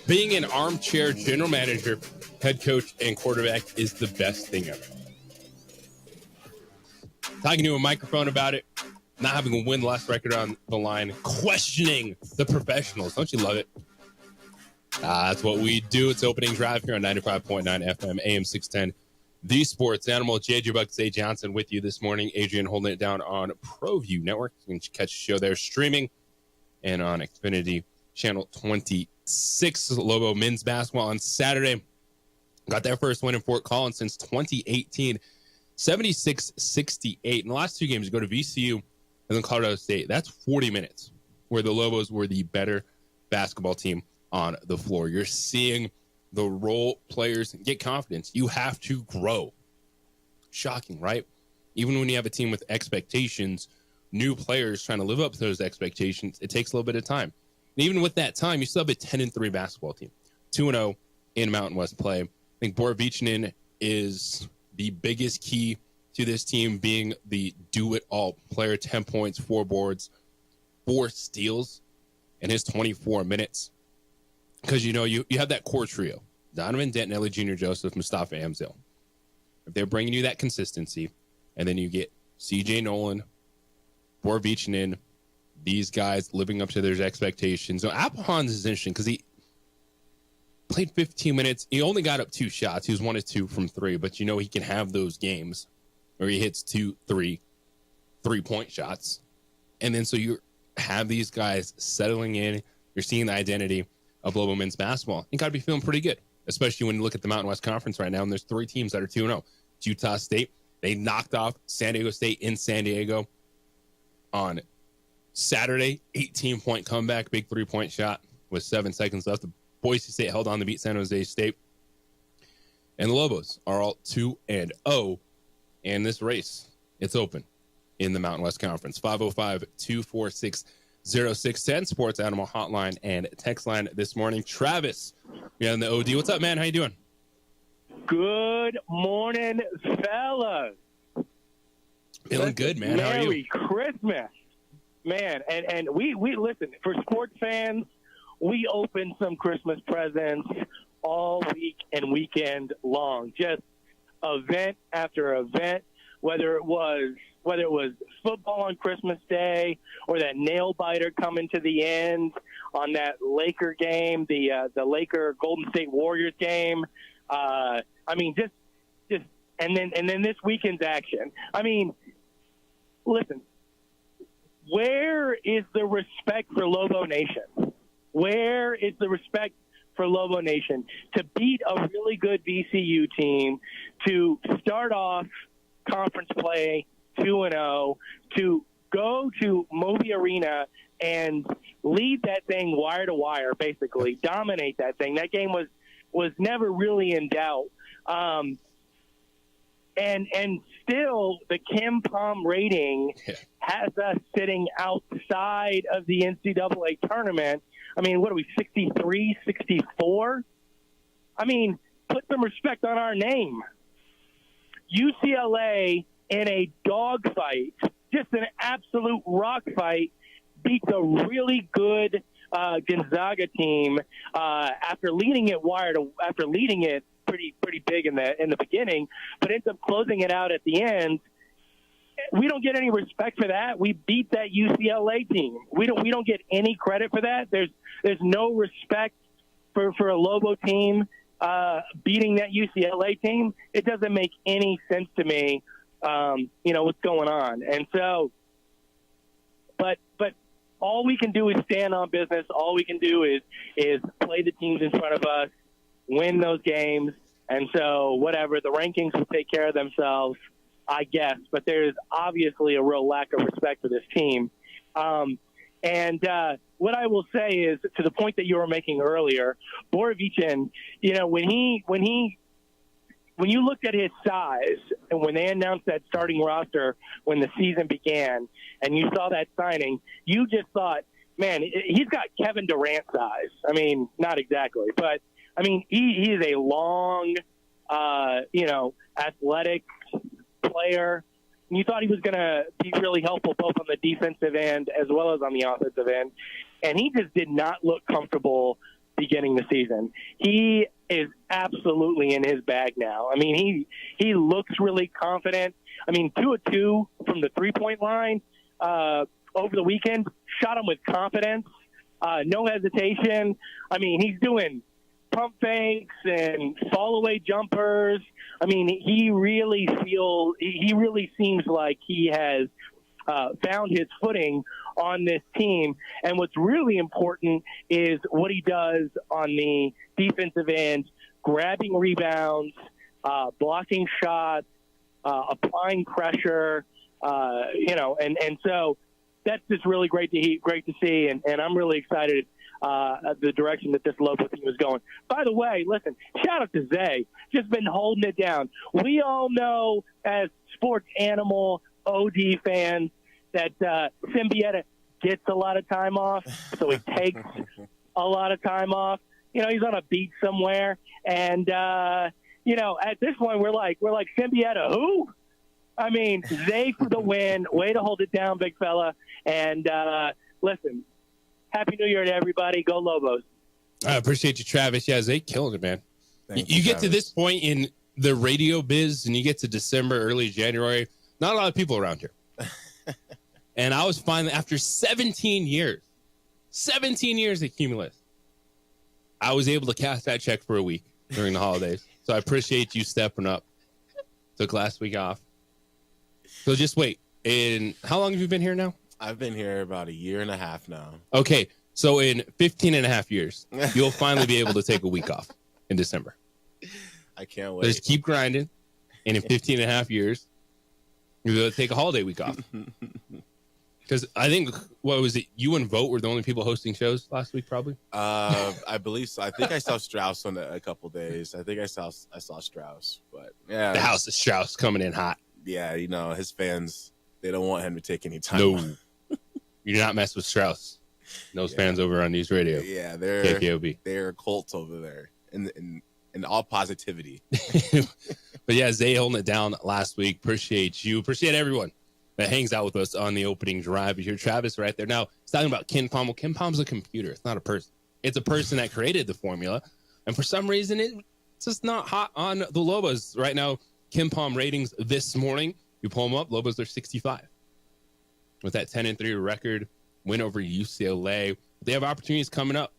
Being an armchair general manager, head coach, and quarterback is the best thing ever. Talking to a microphone about it, not having a win-loss record on the line, questioning the professionals. Don't you love it? That's what we do. It's opening drive here on 95.9 FM, AM 610. The Sports Animal, JJ Buck, Zay Johnson with you this morning. Adrian holding it down on ProView Network. You can catch the show there streaming and on Xfinity Channel 26. Lobo men's basketball on Saturday. Got their first win in Fort Collins since 2018. 76-68. In the last two games, you go to VCU and then Colorado State. That's 40 minutes where the Lobos were the better basketball team on the floor. You're seeing the role players get confidence. You have to grow. Shocking, right? Even when you have a team with expectations, new players trying to live up to those expectations, it takes a little bit of time. And even with that time, you still have a 10-3 basketball team. 2-0 in Mountain West play. I think Borovichnin is the biggest key to this team being the do-it-all player. 10 points, 4 boards, 4 steals in his 24 minutes. Because, you know, you have that core trio. Donovan Dentonelli, Jr. Joseph, Mustafa Amzil. If they're bringing you that consistency, and then you get C.J. Nolan, Borovichnin, these guys living up to their expectations. So Appelhans is interesting because he played 15 minutes. He only got up 2 shots. He was 1 of 2 from 3, but you know he can have those games where he hits 2, 3 3-point shots. And then so you have these guys settling in. You're seeing the identity of Lobo men's basketball. You got to be feeling pretty good, especially when you look at the Mountain West Conference right now, and there's 3 teams that are 2-0. It's Utah State. They knocked off San Diego State in San Diego on Saturday. 18-point comeback, big 3-point shot with 7 seconds left. Boise State held on to beat San Jose State. And the Lobos are all 2-0. And this race, it's open in the Mountain West Conference. 505-246-0610, Sports Animal Hotline and text line this morning. Travis, you're on the OD. What's up, man? How you doing? Good morning, fellas. Feeling good, man. How are you? Merry Christmas, man. And we listen, for sports fans, we opened some Christmas presents all week and weekend long. Just event after event, whether it was football on Christmas Day or that nail biter coming to the end on that Laker game, the Laker Golden State Warriors game. I mean, just and then this weekend's action. I mean, listen, where is the respect for Lobo Nation? Where is the respect for Lobo Nation to beat a really good VCU team, to start off conference play 2-0, to go to Moby Arena and lead that thing wire to wire, basically dominate that thing? That game was never really in doubt. And still the KenPom rating has us sitting outside of the NCAA tournament. I mean, what are we, 63, 64? I mean, put some respect on our name. UCLA in a dogfight, just an absolute rock fight, beats a really good Gonzaga team after leading it pretty big in the beginning, but ends up closing it out at the end. We don't get any respect for that. We beat that UCLA team. We don't get any credit for that. There's no respect for a Lobo team beating that UCLA team. It doesn't make any sense to me. What's going on. And so, but all we can do is stand on business. All we can do is play the teams in front of us, win those games. And so whatever, the rankings will take care of themselves, I guess. But there's obviously a real lack of respect for this team. What I will say is, to the point that you were making earlier, Borovic, when you looked at his size and when they announced that starting roster when the season began and you saw that signing, you just thought, man, he's got Kevin Durant size. I mean, not exactly, but I mean, he is a long, athletic player. And you thought he was going to be really helpful both on the defensive end as well as on the offensive end. And he just did not look comfortable beginning the season. He is absolutely in his bag now. I mean, he looks really confident. I mean, 2 of 2 from the three-point line over the weekend, shot him with confidence, no hesitation. I mean, he's doing pump fakes and fall-away jumpers. I mean, he really seems like he has found his footing on this team. And what's really important is what he does on the defensive end, grabbing rebounds, blocking shots, applying pressure, and so that's just really great to see. And I'm really excited the direction that this Lobo team is going. By the way, listen, shout out to Zay. Just been holding it down. We all know as sports animal OD fans that Symbieta gets a lot of time off, so he takes a lot of time off. He's on a beach somewhere, and at this point we're like Symbieta, who? I mean, Zay for the win. Way to hold it down, big fella. And listen, Happy New Year to everybody. Go Lobos. I appreciate you, Travis. Yeah, Zay killing it, man. You get to this point in the radio biz, and you get to December, early January. Not a lot of people around here. And I was finally, after 17 years at Cumulus, I was able to cash that check for a week during the holidays. So I appreciate you stepping up. Took last week off. So just wait. And how long have you been here now? I've been here about a year and a half now. Okay. So in 15 and a half years, you'll finally be able to take a week off in December. I can't wait. Just keep grinding. And in 15 and a half years, you'll be able to take a holiday week off. Because I think, what was it? You and Vogt were the only people hosting shows last week, probably. I believe so. I think I saw Strauss on a couple days. I think I saw Strauss, but yeah, the house of Strauss coming in hot. Yeah, his fans, they don't want him to take any time. No, you do not mess with Strauss. Those fans over on News Radio. Yeah, they're KKOB. They're cults over there, in all positivity. But yeah, Zay holding it down last week. Appreciate you. Appreciate everyone that hangs out with us on the opening drive. You hear Travis right there. Now, it's talking about KenPom. Well, KenPom's a computer. It's not a person. It's a person that created the formula. And for some reason, it's just not hot on the Lobos right now. KenPom ratings this morning, you pull them up, Lobos are 65. With that 10-3 record, win over UCLA. They have opportunities coming up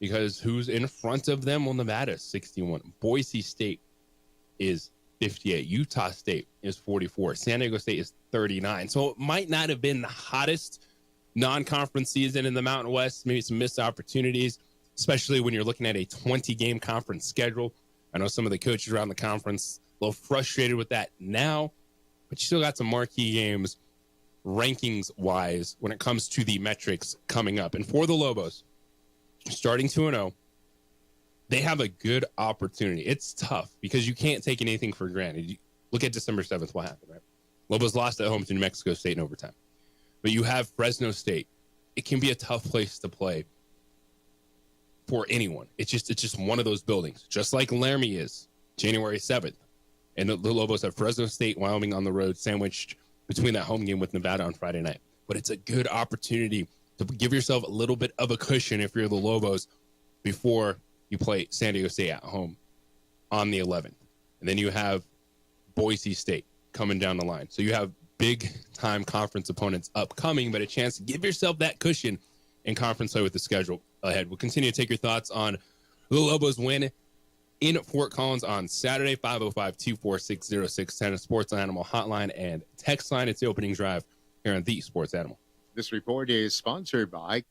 because who's in front of them? Well, Nevada, 61. Boise State is 58. Utah State is 44. San Diego State is 39. So it might not have been the hottest non-conference season in the Mountain West. Maybe some missed opportunities, especially when you're looking at a 20-game conference schedule. I know some of the coaches around the conference a little frustrated with that now, but you still got some marquee games rankings-wise when it comes to the metrics coming up. And for the Lobos, starting 2-0, they have a good opportunity. It's tough because you can't take anything for granted. You look at December 7th, what happened, right? Lobos lost at home to New Mexico State in overtime. But you have Fresno State. It can be a tough place to play for anyone. It's just one of those buildings, just like Laramie is, January 7th. And the Lobos have Fresno State, Wyoming on the road, sandwiched between that home game with Nevada on Friday night. But it's a good opportunity to give yourself a little bit of a cushion if you're the Lobos before you play San Diego State at home on the 11th. And then you have Boise State coming down the line. So you have big-time conference opponents upcoming, but a chance to give yourself that cushion in conference play with the schedule ahead. We'll continue to take your thoughts on the Lobos win in Fort Collins on Saturday, 505-246-0610, Sports Animal hotline and text line. It's the opening drive here on the Sports Animal. This report is sponsored by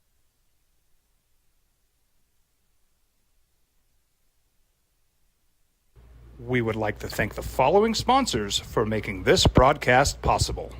We would like to thank the following sponsors for making this broadcast possible.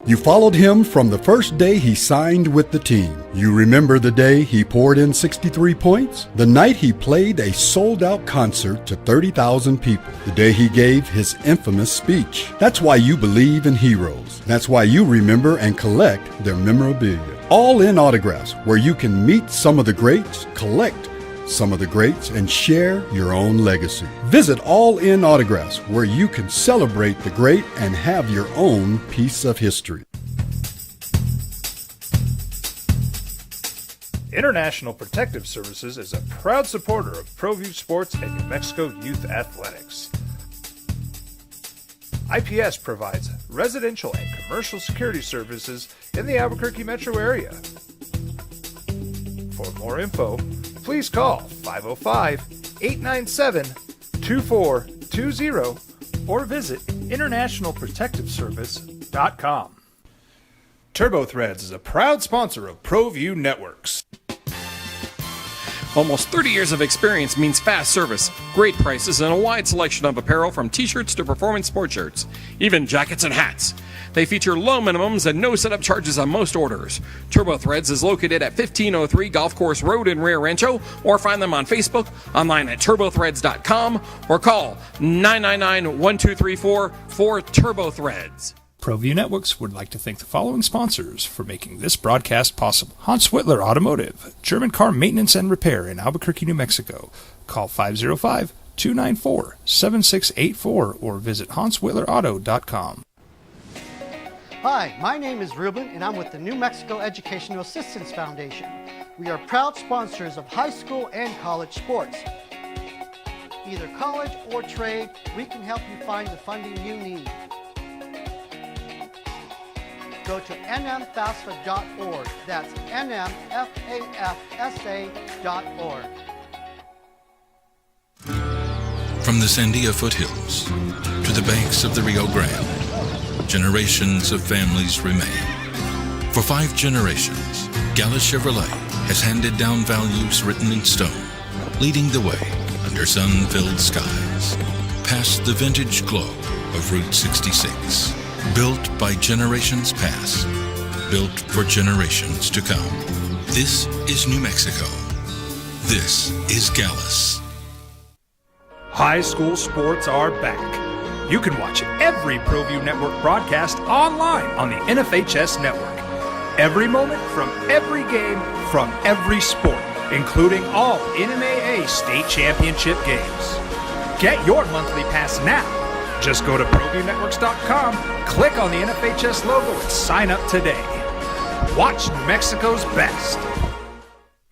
You followed him from the first day he signed with the team. You remember the day he poured in 63 points? The night he played a sold-out concert to 30,000 people. The day he gave his infamous speech. That's why you believe in heroes. That's why you remember and collect their memorabilia. All in Autographs, where you can meet some of the greats, collect some of the greats, and share your own legacy. Visit All In Autographs, where you can celebrate the great and have your own piece of history. International Protective Services is a proud supporter of ProView Sports and New Mexico Youth Athletics. IPS provides residential and commercial security services in the Albuquerque metro area. For more info, please call 505-897-2420 or visit internationalprotectiveservice.com. TurboThreads is a proud sponsor of ProView Networks. Almost 30 years of experience means fast service, great prices, and a wide selection of apparel from t-shirts to performance sport shirts, even jackets and hats. They feature low minimums and no setup charges on most orders. TurboThreads is located at 1503 Golf Course Road in Rio Rancho, or find them on Facebook, online at turbothreads.com, or call 999-1234 for TurboThreads. ProView Networks would like to thank the following sponsors for making this broadcast possible. Hans Whitler Automotive, German car maintenance and repair in Albuquerque, New Mexico. Call 505-294-7684 or visit hanswhitlerauto.com. Hi, my name is Ruben, and I'm with the New Mexico Educational Assistance Foundation. We are proud sponsors of high school and college sports. Either college or trade, we can help you find the funding you need. Go to nmfafsa.org. That's nmfafsa.org. From the Sandia foothills to the banks of the Rio Grande, generations of families remain. For 5 generations, Gallus Chevrolet has handed down values written in stone, leading the way under sun-filled skies, past the vintage glow of Route 66. Built by generations past, built for generations to come. This is New Mexico. This is Gallus. High school sports are back. You can watch every ProView Network broadcast online on the NFHS network. Every moment from every game from every sport, including all NMAA state championship games. Get your monthly pass now. Just go to ProViewNetworks.com, click on the NFHS logo, and sign up today. Watch New Mexico's best.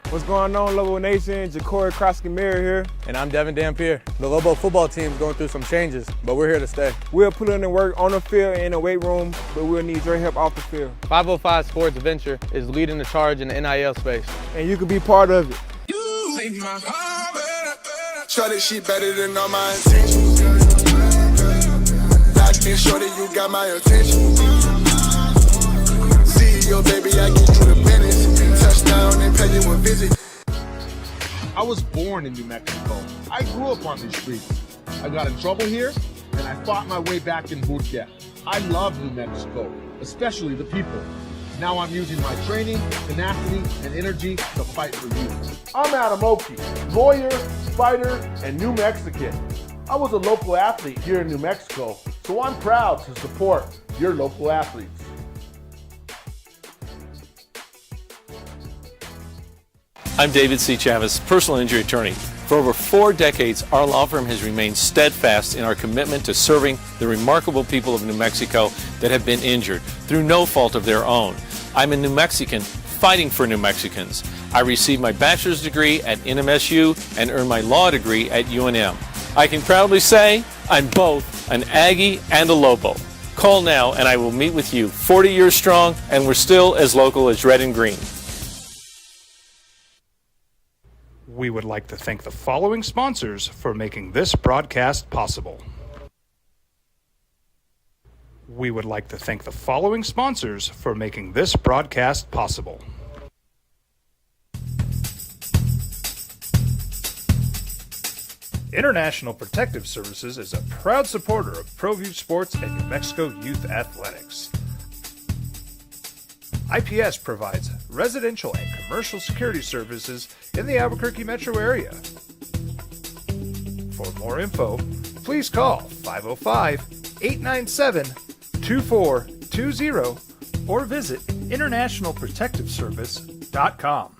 What's going on, Lobo Nation? Ja'Cory Krosky-Mirror here. And I'm Devin Dampier. The Lobo football team is going through some changes, but we're here to stay. We'll put in the work on the field and in the weight room, but we'll need your help off the field. 505 Sports Venture is leading the charge in the NIL space, and you can be part of it. Try this shit better than all my intentions. Locked in shorty, you got my attention. CEO, baby, I get you the business. Touchdown and pay you a visit. I was born in New Mexico. I grew up on these streets. I got in trouble here, and I fought my way back in boot camp. I love New Mexico, especially the people. Now I'm using my training, tenacity, and energy to fight for you. I'm Adam Oki, lawyer, fighter, and New Mexican. I was a local athlete here in New Mexico, so I'm proud to support your local athletes. I'm David C. Chavez, personal injury attorney. For over 4 decades, our law firm has remained steadfast in our commitment to serving the remarkable people of New Mexico that have been injured through no fault of their own. I'm a New Mexican fighting for New Mexicans. I received my bachelor's degree at NMSU and earned my law degree at UNM. I can proudly say I'm both an Aggie and a Lobo. Call now and I will meet with you. 40 years strong, and we're still as local as red and green. We would like to thank the following sponsors for making this broadcast possible. We would like to thank the following sponsors for making this broadcast possible. International Protective Services is a proud supporter of ProView Sports and New Mexico Youth Athletics. IPS provides residential and commercial security services in the Albuquerque metro area. For more info, please call 505-897-2420 or visit internationalprotectiveservice.com.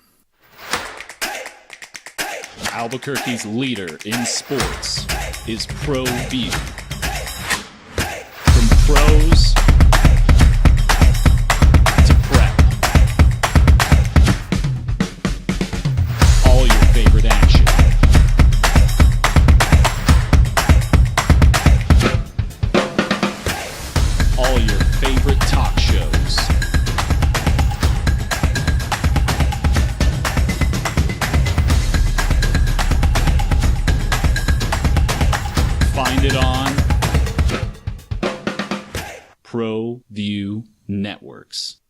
Albuquerque's leader in sports is ProView. From pros to prep, all your favorite action. All your favorite talk shows. Find it on ProView Networks.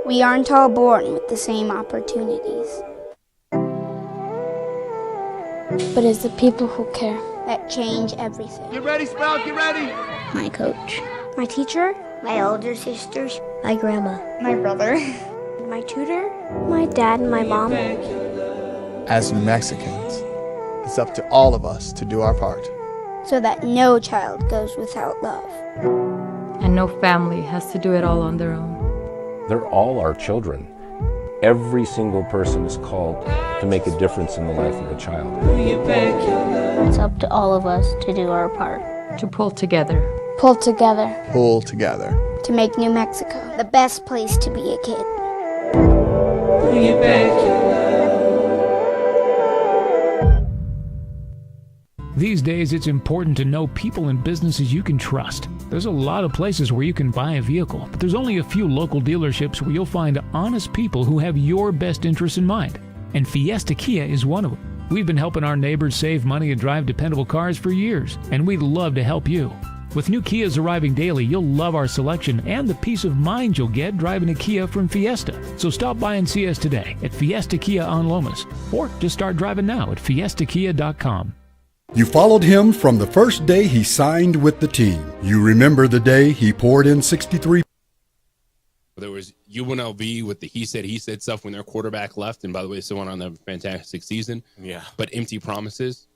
We aren't all born with the same opportunities. But it's the people who care that change everything. Get ready, Sprout, get ready! My coach. My teacher. My older sisters. My grandma. My brother. My tutor. My dad and my mom. As New Mexicans, it's up to all of us to do our part. So that no child goes without love. And no family has to do it all on their own. They're all our children. Every single person is called to make a difference in the life of a child. It's up to all of us to do our part. To pull together. Pull together. Pull together. To make New Mexico the best place to be a kid. These days, it's important to know people and businesses you can trust. There's a lot of places where you can buy a vehicle, but there's only a few local dealerships where you'll find honest people who have your best interests in mind. And Fiesta Kia is one of them. We've been helping our neighbors save money and drive dependable cars for years, and we'd love to help you. With new Kias arriving daily, you'll love our selection and the peace of mind you'll get driving a Kia from Fiesta. So stop by and see us today at Fiesta Kia on Lomas, or just start driving now at fiestakia.com. You followed him from the first day he signed with the team. You remember the day he poured in 63. There was UNLV with the he said stuff when their quarterback left. And by the way, still went on a fantastic season. Yeah. But empty promises.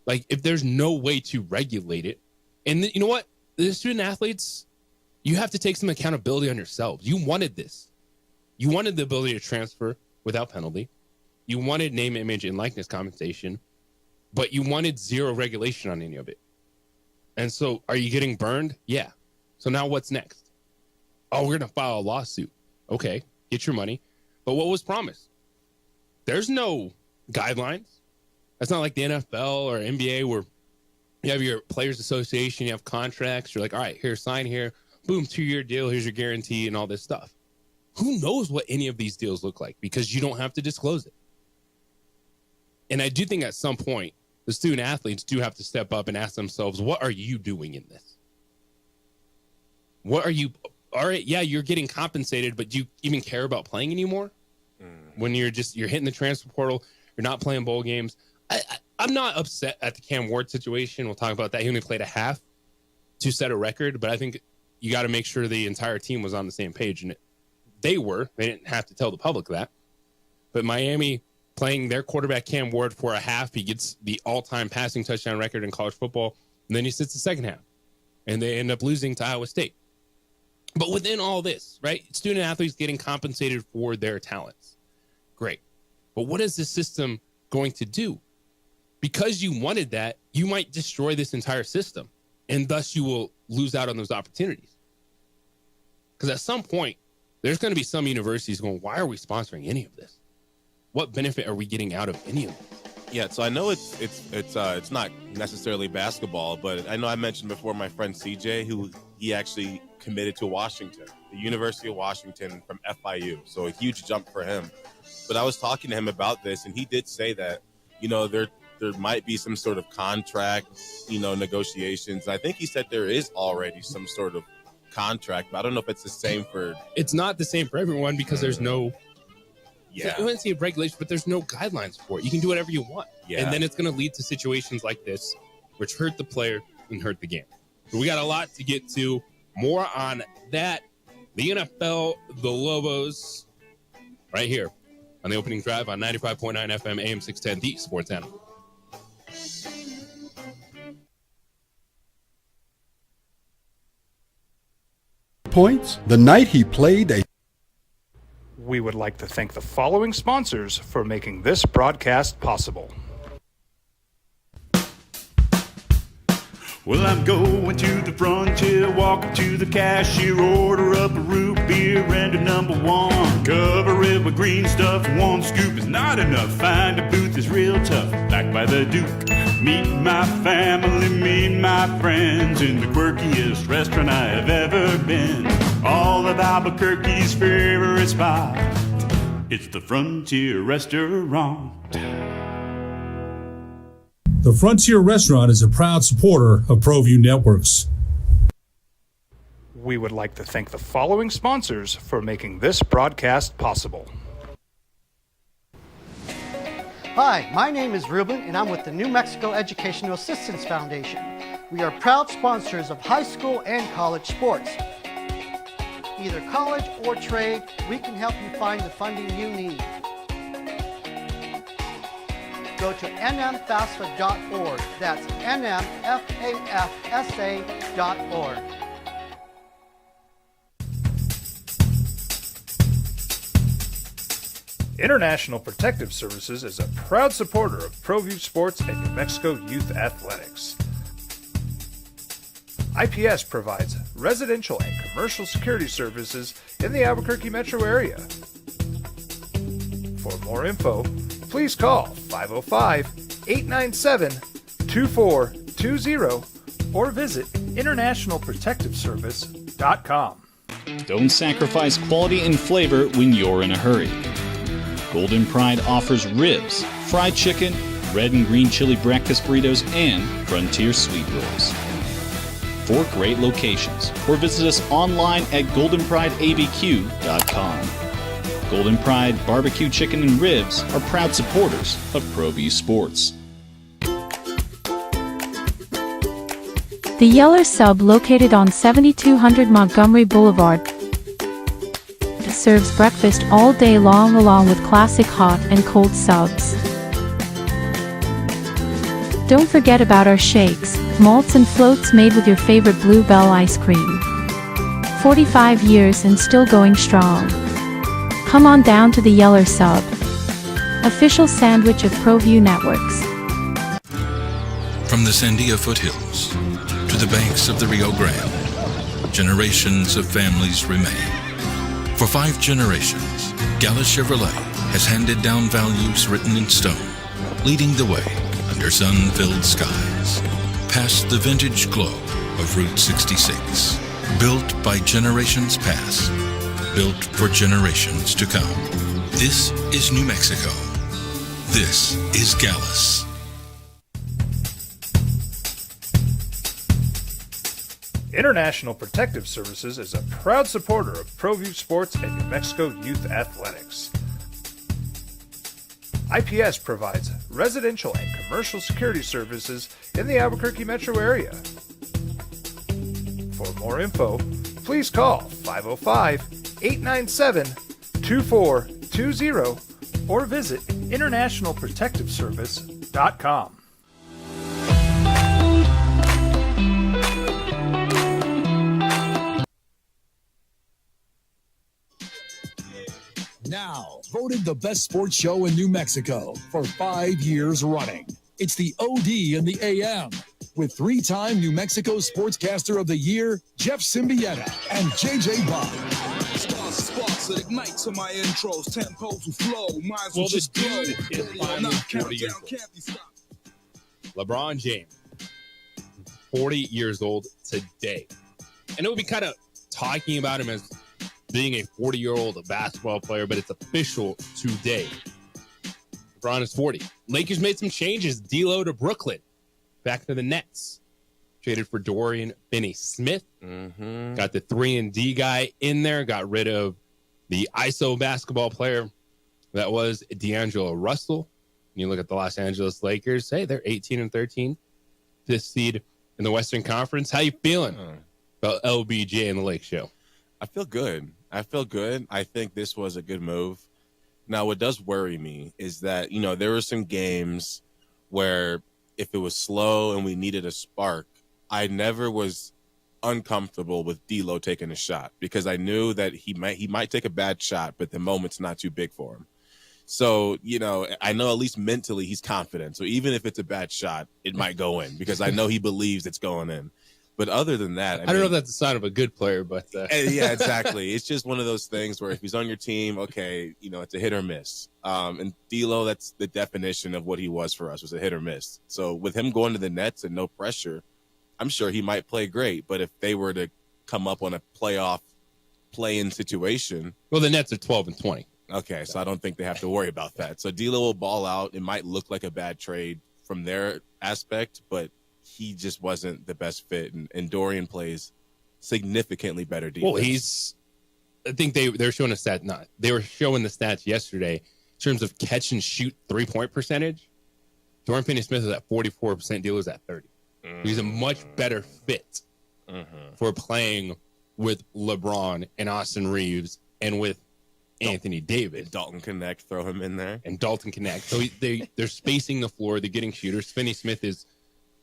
Like, if there's no way to regulate it. And you know what? The student athletes, you have to take some accountability on yourselves. You wanted this. You wanted the ability to transfer without penalty. You wanted name, image, and likeness compensation. But you wanted zero regulation on any of it. And so are you getting burned? Yeah. So now what's next? Oh, we're going to file a lawsuit. Okay, get your money. But what was promised? There's no guidelines. That's not like the NFL or NBA where you have your players association, you have contracts. You're like, all right, here, sign here. Boom, 2-year deal. Here's your guarantee and all this stuff. Who knows what any of these deals look like because you don't have to disclose it. And I do think at some point, the student athletes do have to step up and ask themselves, what are you doing in this? What are you, all right, yeah, you're getting compensated, but do you even care about playing anymore? When you're hitting the transfer portal, you're not playing bowl games. I'm not upset at the Cam Ward situation. We'll talk about that. He only played a half to set a record, but I think you got to make sure the entire team was on the same page. And they didn't have to tell the public that. But Miami playing their quarterback Cam Ward for a half, he gets the all-time passing touchdown record in college football, and then he sits the second half, and they end up losing to Iowa State. But within all this, right, student athletes getting compensated for their talents. Great. But what is this system going to do? Because you wanted that, you might destroy this entire system, and thus you will lose out on those opportunities. Because at some point, there's going to be some universities going, why are we sponsoring any of this? What benefit are we getting out of any of this? Yeah, so I know it's not necessarily basketball, but I know I mentioned before my friend CJ, who he actually committed to Washington, the University of Washington from FIU. So a huge jump for him. But I was talking to him about this, and he did say that, there might be some sort of contract, negotiations. I think he said there is already some sort of contract, but I don't know if it's the same for. It's not the same for everyone because there's no. Yeah, I wouldn't say regulation, but there's no guidelines for it. You can do whatever you want, and then it's going to lead to situations like this, which hurt the player and hurt the game. So we got a lot to get to. More on that, the NFL, the Lobos, right here on the opening drive on 95.9 FM, AM 610, the Sports Animal. Points the night he played a. We would like to thank the following sponsors for making this broadcast possible. Well, I'm going to the frontier, walking to the cashier, order up a root beer and a number one. Cover it with green stuff, one scoop is not enough. Find a booth is real tough, back by the Duke. Meet my family, meet my friends in the quirkiest restaurant I have ever been. All of Albuquerque's favorite spot, it's the Frontier Restaurant. The Frontier Restaurant is a proud supporter of ProView Networks. We would like to thank the following sponsors for making this broadcast possible. Hi, my name is Ruben, and I'm with the New Mexico Educational Assistance Foundation. We are proud sponsors of high school and college sports. Either college or trade, we can help you find the funding you need. Go to nmfafsa.org. That's nmfafsa.org. International Protective Services is a proud supporter of ProView Sports and New Mexico Youth Athletics. IPS provides residential and commercial security services in the Albuquerque metro area. For more info, please call 505-897-2420 or visit internationalprotectiveservice.com. Don't sacrifice quality and flavor when you're in a hurry. Golden Pride offers ribs, fried chicken, red and green chili breakfast burritos, and Frontier sweet rolls. 4 great locations, or visit us online at goldenprideabq.com. Golden Pride Barbecue Chicken and Ribs are proud supporters of ProView Sports. The Yeller Sub, located on 7200 Montgomery Boulevard, serves breakfast all day long along with classic hot and cold subs. Don't forget about our shakes, malts and floats made with your favorite Bluebell ice cream. 45 years and still going strong. Come on down to the Yeller Sub, official sandwich of ProView Networks. From the Sandia foothills to the banks of the Rio Grande, generations of families remain. For 5 generations, Gallus Chevrolet has handed down values written in stone, leading the way under sun-filled skies, past the vintage glow of Route 66. Built by generations past, built for generations to come. This is New Mexico. This is Gallus. International Protective Services is a proud supporter of ProView Sports and New Mexico Youth Athletics. IPS provides residential and commercial security services in the Albuquerque metro area. For more info, please call 505-897-2420 or visit internationalprotectiveservice.com. Now, voted the best sports show in New Mexico for 5 years running. It's the OD in the AM with 3-time New Mexico Sportscaster of the Year, Jeff Symbieta and JJ Bob. Sparks that ignite to my intros, tempos will flow, minds will just glow. Is finally 40 years old. LeBron James, 40 years old today. And it would be kind of talking about him as being a 40-year-old basketball player, but it's official today. LeBron is 40. Lakers made some changes. D'Lo to Brooklyn. Back to the Nets. Traded for Dorian Finney-Smith. Got the 3-and-D guy in there. Got rid of the ISO basketball player that was D'Angelo Russell. You look at the Los Angeles Lakers. Hey, they're 18-13. 5th seed in the Western Conference. How you feeling about LBJ and the Lake Show? I feel good. I think this was a good move. Now, what does worry me is that, there were some games where if it was slow and we needed a spark, I never was uncomfortable with D'Lo taking a shot because I knew that he might take a bad shot, but the moment's not too big for him. So, I know at least mentally he's confident. So even if it's a bad shot, it might go in because I know he believes it's going in. But other than that, I don't know if that's a sign of a good player, but yeah, exactly. It's just one of those things where if he's on your team, okay, it's a hit or miss. And D'Lo, that's the definition of what he was for us, was a hit or miss. So with him going to the Nets and no pressure, I'm sure he might play great. But if they were to come up on a playoff play-in situation, well, the Nets are 12-20. Okay, so I don't think they have to worry about that. So D'Lo will ball out. It might look like a bad trade from their aspect, but he just wasn't the best fit, and Dorian plays significantly better defense. Well, I think they're showing a stat. They were showing the stats yesterday in terms of catch and shoot 3-point percentage. Dorian Finney-Smith is at 44%. D'Lo's at 30%. He's a much better fit for playing with LeBron and Austin Reeves and with Anthony Davis. And Dalton Connect, throw him in there. And Dalton Connect. So they're spacing the floor. They're getting shooters. Finney-Smith is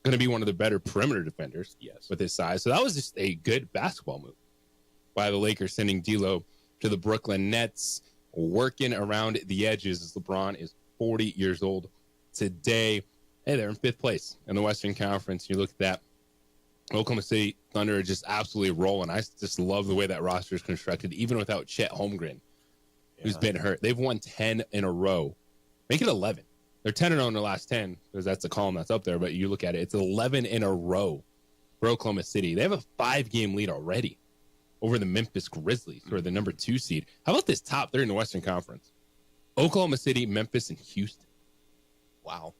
going to be one of the better perimeter defenders with his size. So that was just a good basketball move by the Lakers, sending D'Lo to the Brooklyn Nets, working around the edges as LeBron is 40 years old today. Hey, they're in 5th place in the Western Conference. You look at that. Oklahoma City Thunder are just absolutely rolling. I just love the way that roster is constructed, even without Chet Holmgren, who's been hurt. They've won 10 in a row. Make it 11. They're 10-0 in their last 10 because that's the column that's up there. But you look at it, it's 11 in a row for Oklahoma City. They have a 5-game lead already over the Memphis Grizzlies, who are the number 2 seed. How about this top 3 in the Western Conference? Oklahoma City, Memphis, and Houston. Wow.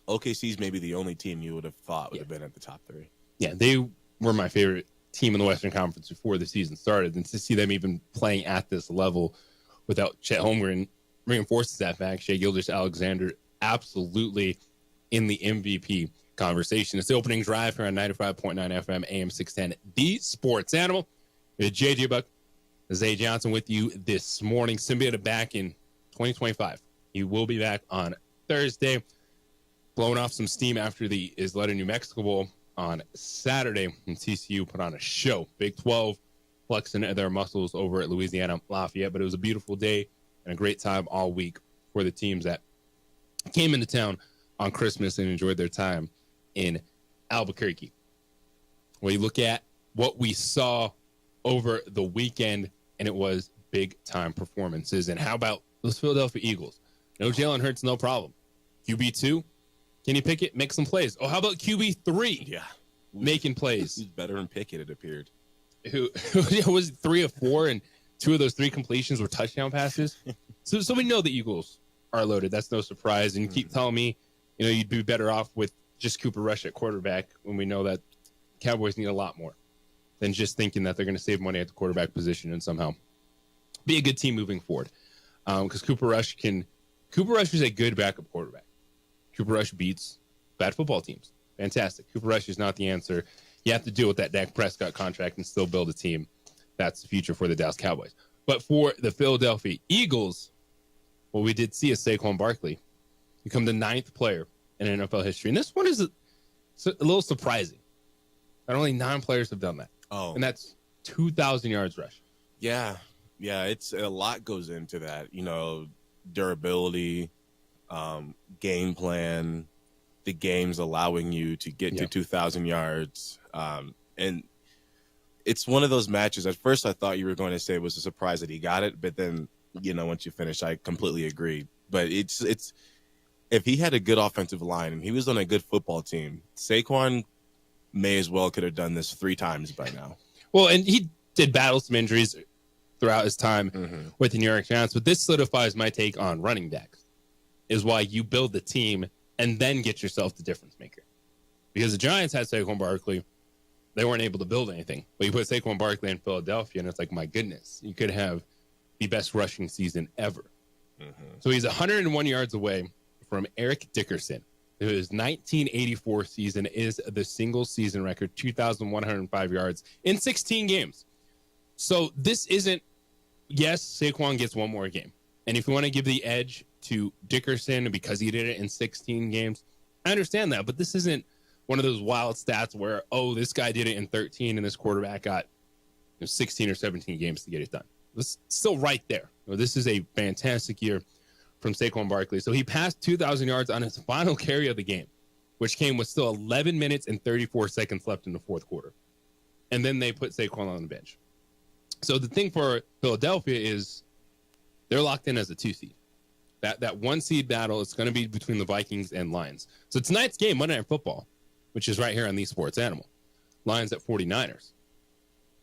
OKC's maybe the only team you would have thought would have been at the top 3. Yeah, they were my favorite team in the Western Conference before the season started. And to see them even playing at this level without Chet Holmgren reinforces that fact. Shai Gilgeous-Alexander absolutely in the MVP conversation. It's the opening drive here on 95.9 FM, AM 610, the Sports Animal. With JJ Buck, Zay Johnson with you this morning. Symbieta back in 2025. He will be back on Thursday, blowing off some steam after the Isleta New Mexico Bowl on Saturday. And TCU put on a show. Big 12 flexing their muscles over at Louisiana Lafayette. But it was a beautiful day and a great time all week for the teams that came into town on Christmas and enjoyed their time in Albuquerque. Well, you look at what we saw over the weekend, and it was big-time performances. And how about those Philadelphia Eagles? No Jalen Hurts, no problem. QB2, Kenny Pickett, make some plays. Oh, how about QB3? Yeah. Making plays. He's better than Pickett, it appeared. Who was 3 of 4, and 2 of those 3 completions were touchdown passes. So we know the Eagles are loaded. That's no surprise. And you keep telling me, you'd be better off with just Cooper Rush at quarterback when we know that Cowboys need a lot more than just thinking that they're going to save money at the quarterback position and somehow be a good team moving forward. Because Cooper Rush is a good backup quarterback. Cooper Rush beats bad football teams. Fantastic. Cooper Rush is not the answer. You have to deal with that Dak Prescott contract and still build a team. That's the future for the Dallas Cowboys. But for the Philadelphia Eagles, what we did see is Saquon Barkley become the 9th player in NFL history. And this one is a little surprising. Not only 9 players have done that. Oh. And that's 2,000 yards rush. Yeah. Yeah, it's a lot goes into that. Durability, game plan, the games allowing you to get to 2,000 yards. And it's one of those matches. At first, I thought you were going to say it was a surprise that he got it. But then, once you finish, I completely agree. But it's if he had a good offensive line and he was on a good football team, Saquon may as well could have done this 3 times by now. Well, and he did battle some injuries throughout his time with the New York Giants. But this solidifies my take on running backs, is why you build the team and then get yourself the difference maker. Because the Giants had Saquon Barkley. They weren't able to build anything. But you put Saquon Barkley in Philadelphia, and it's like, my goodness, you could have the best rushing season ever. So he's 101 yards away from Eric Dickerson, whose 1984 season is the single season record, 2,105 yards in 16 games. So this isn't, yes, Saquon gets one more game. And if you want to give the edge to Dickerson because he did it in 16 games, I understand that. But this isn't one of those wild stats where, this guy did it in 13 and this quarterback got 16 or 17 games to get it done. It's still right there. This is a fantastic year from Saquon Barkley. So he passed 2,000 yards on his final carry of the game, which came with still 11 minutes and 34 seconds left in the fourth quarter. And then they put Saquon on the bench. So the thing for Philadelphia is they're locked in as a 2 seed. That 1 seed battle is going to be between the Vikings and Lions. So tonight's game, Monday Night Football, which is right here on the Sports Animal, Lions at 49ers.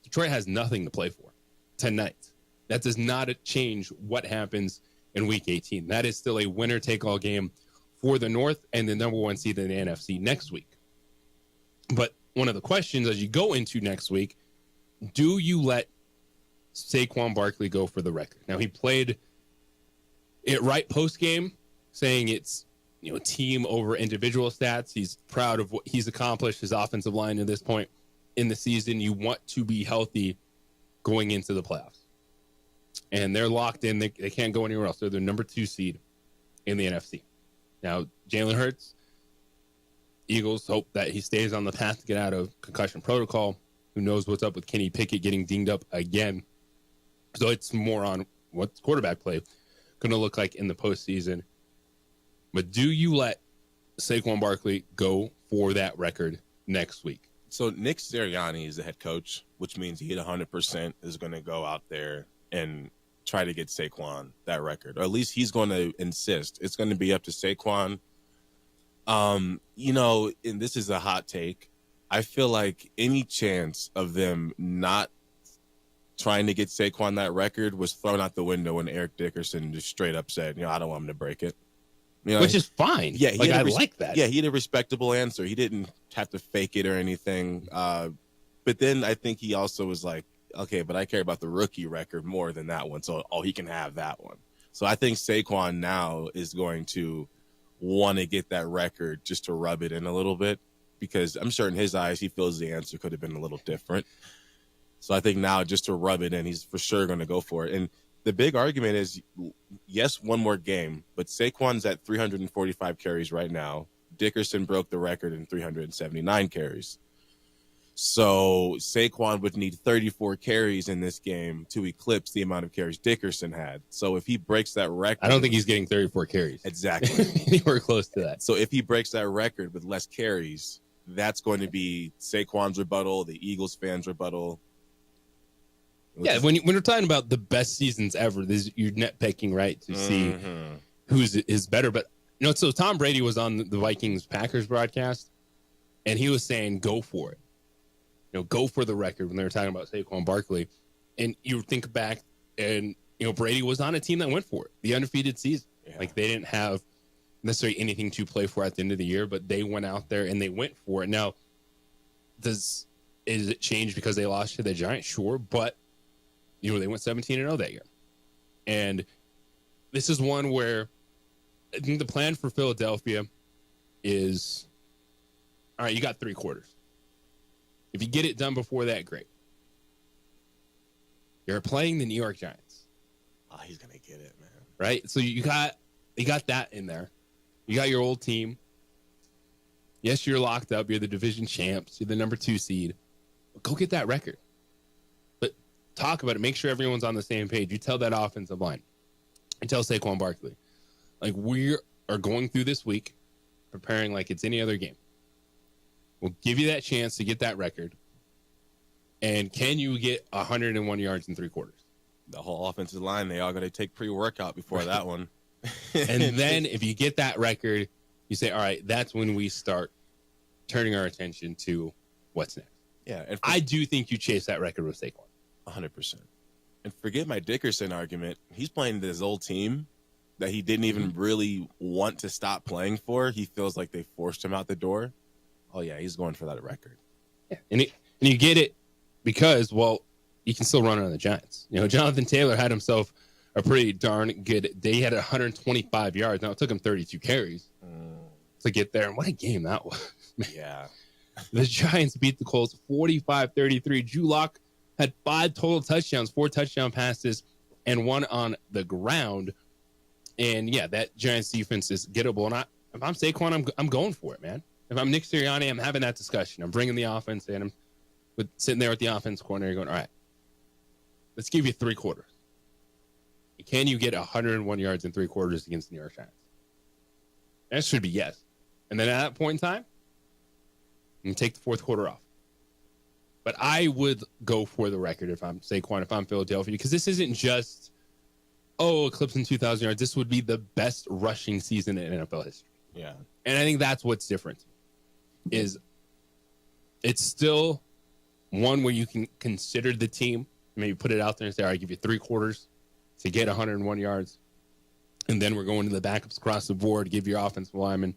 Detroit has nothing to play for tonight. That does not change what happens in Week 18. That is still a winner-take-all game for the North and the number 1 seed in the NFC next week. But one of the questions as you go into next week, do you let Saquon Barkley go for the record? Now, he played it right post-game, saying it's team over individual stats. He's proud of what he's accomplished, his offensive line to this point in the season. You want to be healthy going into the playoffs. And they're locked in. They can't go anywhere else. They're the number 2 seed in the NFC. Now, Jalen Hurts, Eagles hope that he stays on the path to get out of concussion protocol. Who knows what's up with Kenny Pickett getting dinged up again. So it's more on what's quarterback play going to look like in the postseason. But do you let Saquon Barkley go for that record next week? So Nick Sirianni is the head coach, which means he 100% is going to go out there and try to get Saquon that record. Or at least he's going to insist. It's going to be up to Saquon. And this is a hot take. I feel like any chance of them not trying to get Saquon that record was thrown out the window when Eric Dickerson just straight up said, I don't want him to break it. Which is fine. Yeah, I like that. Yeah, he had a respectable answer. He didn't have to fake it or anything. But then I think he also was like, okay, but I care about the rookie record more than that one. So, he can have that one. So I think Saquon now is going to want to get that record just to rub it in a little bit, because I'm sure in his eyes, he feels the answer could have been a little different. So I think now just to rub it in, he's for sure going to go for it. And the big argument is, yes, one more game, but Saquon's at 345 carries right now. Dickerson broke the record in 379 carries. So Saquon would need 34 carries in this game to eclipse the amount of carries Dickerson had. So if he breaks that record... I don't think he's getting 34 carries. Exactly. Anywhere close to that. So if he breaks that record with less carries, that's going to be Saquon's rebuttal, the Eagles fans' rebuttal. Yeah, when we're talking about the best seasons ever, you're nitpicking, right, to see who's is better. But so Tom Brady was on the Vikings-Packers broadcast, and he was saying, "Go for it, go for the record." When they were talking about Saquon Barkley, and you think back, and Brady was on a team that went for it, the undefeated season. Yeah. Like they didn't have necessarily anything to play for at the end of the year, but they went out there and they went for it. Now, is it changed because they lost to the Giants? Sure, but they went 17-0 that year. And this is one where I think the plan for Philadelphia is, all right, you got 3 quarters. If you get it done before that, great. You're playing the New York Giants. Oh, he's going to get it, man. Right? So you got that in there. You got your old team. Yes, you're locked up. You're the division champs. You're the number 2 seed. But go get that record. But talk about it. Make sure everyone's on the same page. You tell that offensive line. And tell Saquon Barkley. Like, we are going through this week preparing like it's any other game. We'll give you that chance to get that record. And can you get 101 yards in 3 quarters? The whole offensive line, they all got to take pre-workout before that one. And then if you get that record, you say, all right, that's when we start turning our attention to what's next. Yeah. And I do think you chase that record with Saquon. 100%. And forget my Dickerson argument. He's playing this old team that he didn't even really want to stop playing for. He feels like they forced him out the door. Oh, yeah, he's going for that record. Yeah. And you get it because, well, you can still run on the Giants. Jonathan Taylor had himself a pretty darn good day. He had 125 yards. Now, it took him 32 carries to get there. And what a game that was. Yeah. The Giants beat the Colts 45-33. Drew Lock had 5 total touchdowns, 4 touchdown passes, and 1 on the ground. And, yeah, that Giants defense is gettable. And if I'm Saquon, I'm going for it, man. If I'm Nick Sirianni, I'm having that discussion. I'm bringing the offense in. I'm sitting there at the offense corner going, all right, let's give you 3 quarters. Can you get 101 yards in 3 quarters against the New York Giants? That should be yes. And then at that point in time, you can take the 4th quarter off. But I would go for the record if I'm Saquon, if I'm Philadelphia, because this isn't just, eclipsing 2,000 yards. This would be the best rushing season in NFL history. Yeah. And I think that's what's different, is it's still one where you can consider the team, maybe put it out there and say, all right, give you 3 quarters to get 101 yards. And then we're going to the backups across the board, give your offensive lineman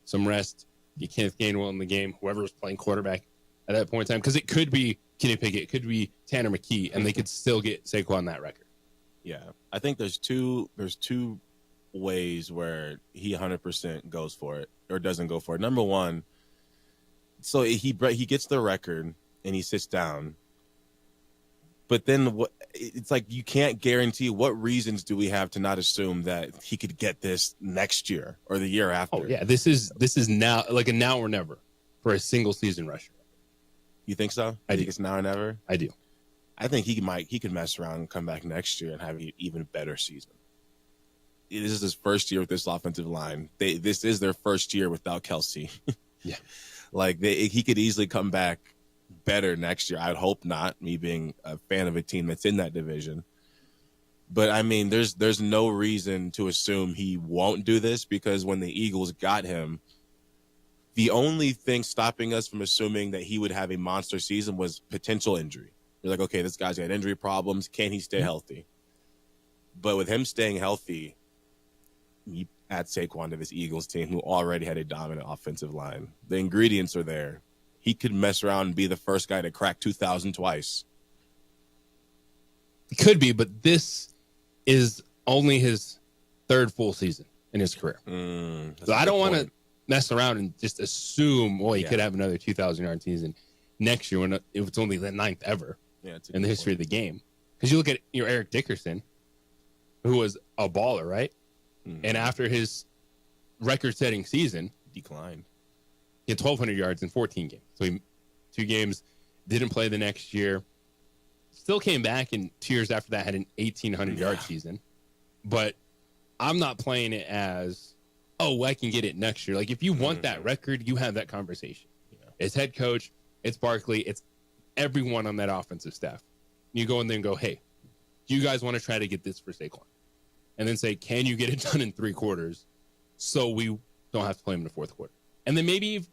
some rest. You Kenneth Gainwell in the game, whoever was playing quarterback at that point in time. Because it could be Kenny Pickett, it could be Tanner McKee, and they could still get Saquon that record. Yeah. I think there's two ways where he 100% goes for it or doesn't go for it. Number one, so he gets the record and he sits down. But then it's like you can't guarantee. What reasons do we have to not assume that he could get this next year or the year after? Oh yeah, this is now like a now or never for a single season rusher. You think so? I think it's now or never. I do. I think he could mess around and come back next year and have an even better season. This is his first year with this offensive line. This is their first year without Kelsey. Yeah, like he could easily come back better next year. I'd hope not, me being a fan of a team that's in that division. But I mean, there's no reason to assume he won't do this, because when the Eagles got him, the only thing stopping us from assuming that he would have a monster season was potential injury. You're like, okay, this guy's got injury problems. Can he stay healthy? But with him staying healthy, you add Saquon to this Eagles team who already had a dominant offensive line. The ingredients are there. He could mess around and be the first guy to crack 2,000 twice. It could be, but this is only his 3rd full season in his career. So I don't want to mess around and just assume, he could have another 2,000-yard season next year if it's only the 9th ever in the history of the game. Because you look at Eric Dickerson, who was a baller, right? And after his record-setting season, declined. He had 1,200 yards in 14 games. So he 2 games, didn't play the next year. Still came back, and 2 years after that had an 1,800-yard season. But I'm not playing it as, I can get it next year. Like, if you want that record, you have that conversation. It's head coach, it's Barkley, it's everyone on that offensive staff. You go in there and go, hey, do you guys want to try to get this for Saquon? And then say, can you get it done in 3 quarters so we don't have to play him in the 4th quarter? And then maybe,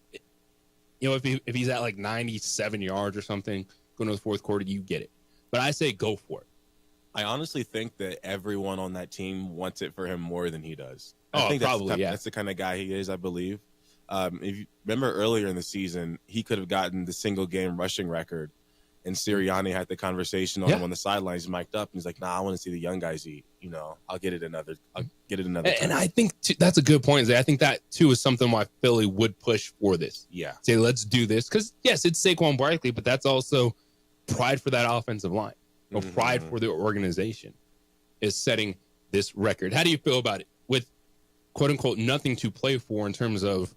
if he's at like 97 yards or something, going to the 4th quarter, you get it. But I say go for it. I honestly think that everyone on that team wants it for him more than he does. I think probably, that's the kind of guy he is, I believe. If you remember earlier in the season, he could have gotten the single game rushing record, and Sirianni had the conversation on him on the sidelines, mic'd up, and he's like, "Nah, I want to see the young guys eat. I'll get it another time." And I think that's a good point, Zay. I think that too is something why Philly would push for this. Yeah, say let's do this because yes, it's Saquon Barkley, but that's also pride for that offensive line, or pride for the organization is setting this record. How do you feel about it with quote unquote nothing to play for in terms of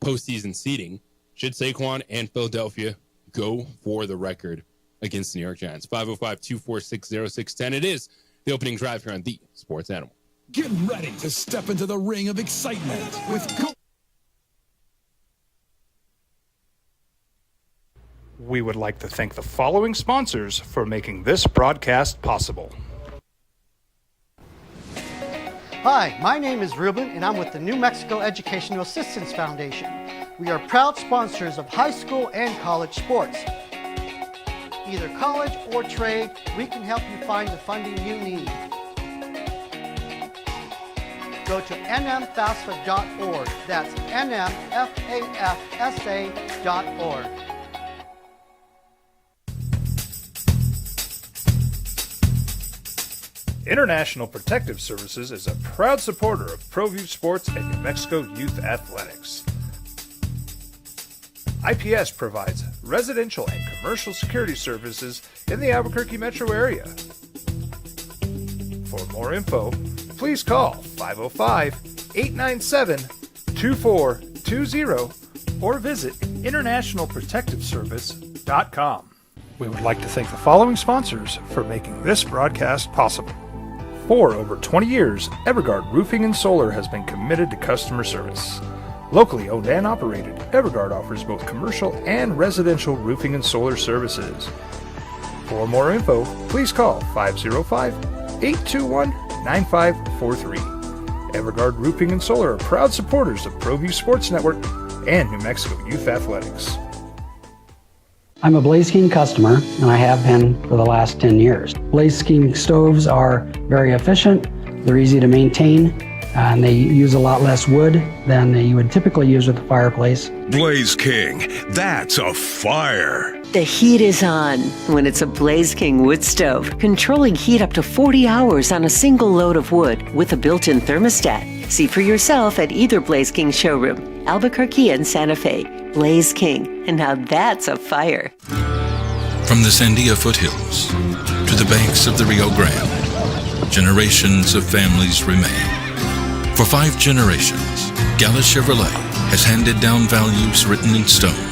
postseason seeding? Should Saquon and Philadelphia go for the record against the New York Giants? 505-246-0610. It is the opening drive here on the Sports Animal. Get ready to step into the ring of excitement with We would like to thank the following sponsors for making this broadcast possible. Hi, my name is Ruben, and I'm with the New Mexico Educational Assistance Foundation. We are proud sponsors of high school and college sports. Either college or trade, we can help you find the funding you need. Go to nmfafsa.org. That's nmfafsa.org. International Protective Services is a proud supporter of ProView Sports and New Mexico Youth Athletics. IPS provides residential and commercial security services in the Albuquerque metro area. For more info, please call 505-897-2420 or visit internationalprotectiveservice.com. We would like to thank the following sponsors for making this broadcast possible. For over 20 years, Evergard Roofing and Solar has been committed to customer service. Locally owned and operated, Evergard offers both commercial and residential roofing and solar services. For more info, please call 505-821-9543. Evergard Roofing and Solar are proud supporters of ProView Sports Network and New Mexico Youth Athletics. I'm a Blaze King customer, and I have been for the last 10 years. Blaze King stoves are very efficient, they're easy to maintain, and they use a lot less wood than you would typically use with a fireplace. Blaze King, that's a fire. The heat is on when it's a Blaze King wood stove, controlling heat up to 40 hours on a single load of wood with a built-in thermostat. See for yourself at either Blaze King showroom, Albuquerque and Santa Fe. Blaze King, and now that's a fire. From the Sandia foothills to the banks of the Rio Grande, generations of families remain. For 5 generations, Gallus Chevrolet has handed down values written in stone,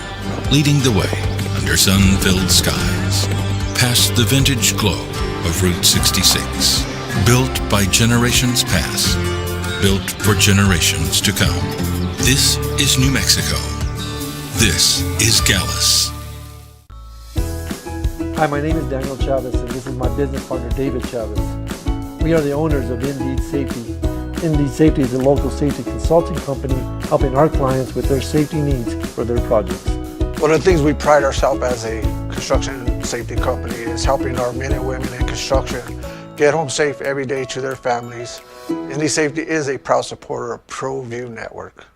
leading the way under sun-filled skies, past the vintage glow of Route 66. Built by generations past, built for generations to come. This is New Mexico. This is Gallus. Hi, my name is Daniel Chavez, and this is my business partner, David Chavez. We are the owners of Indeed Safety. Indeed Safety is a local safety consulting company helping our clients with their safety needs for their projects. One of the things we pride ourselves as a construction safety company is helping our men and women in construction get home safe every day to their families. Indeed Safety is a proud supporter of ProView Network.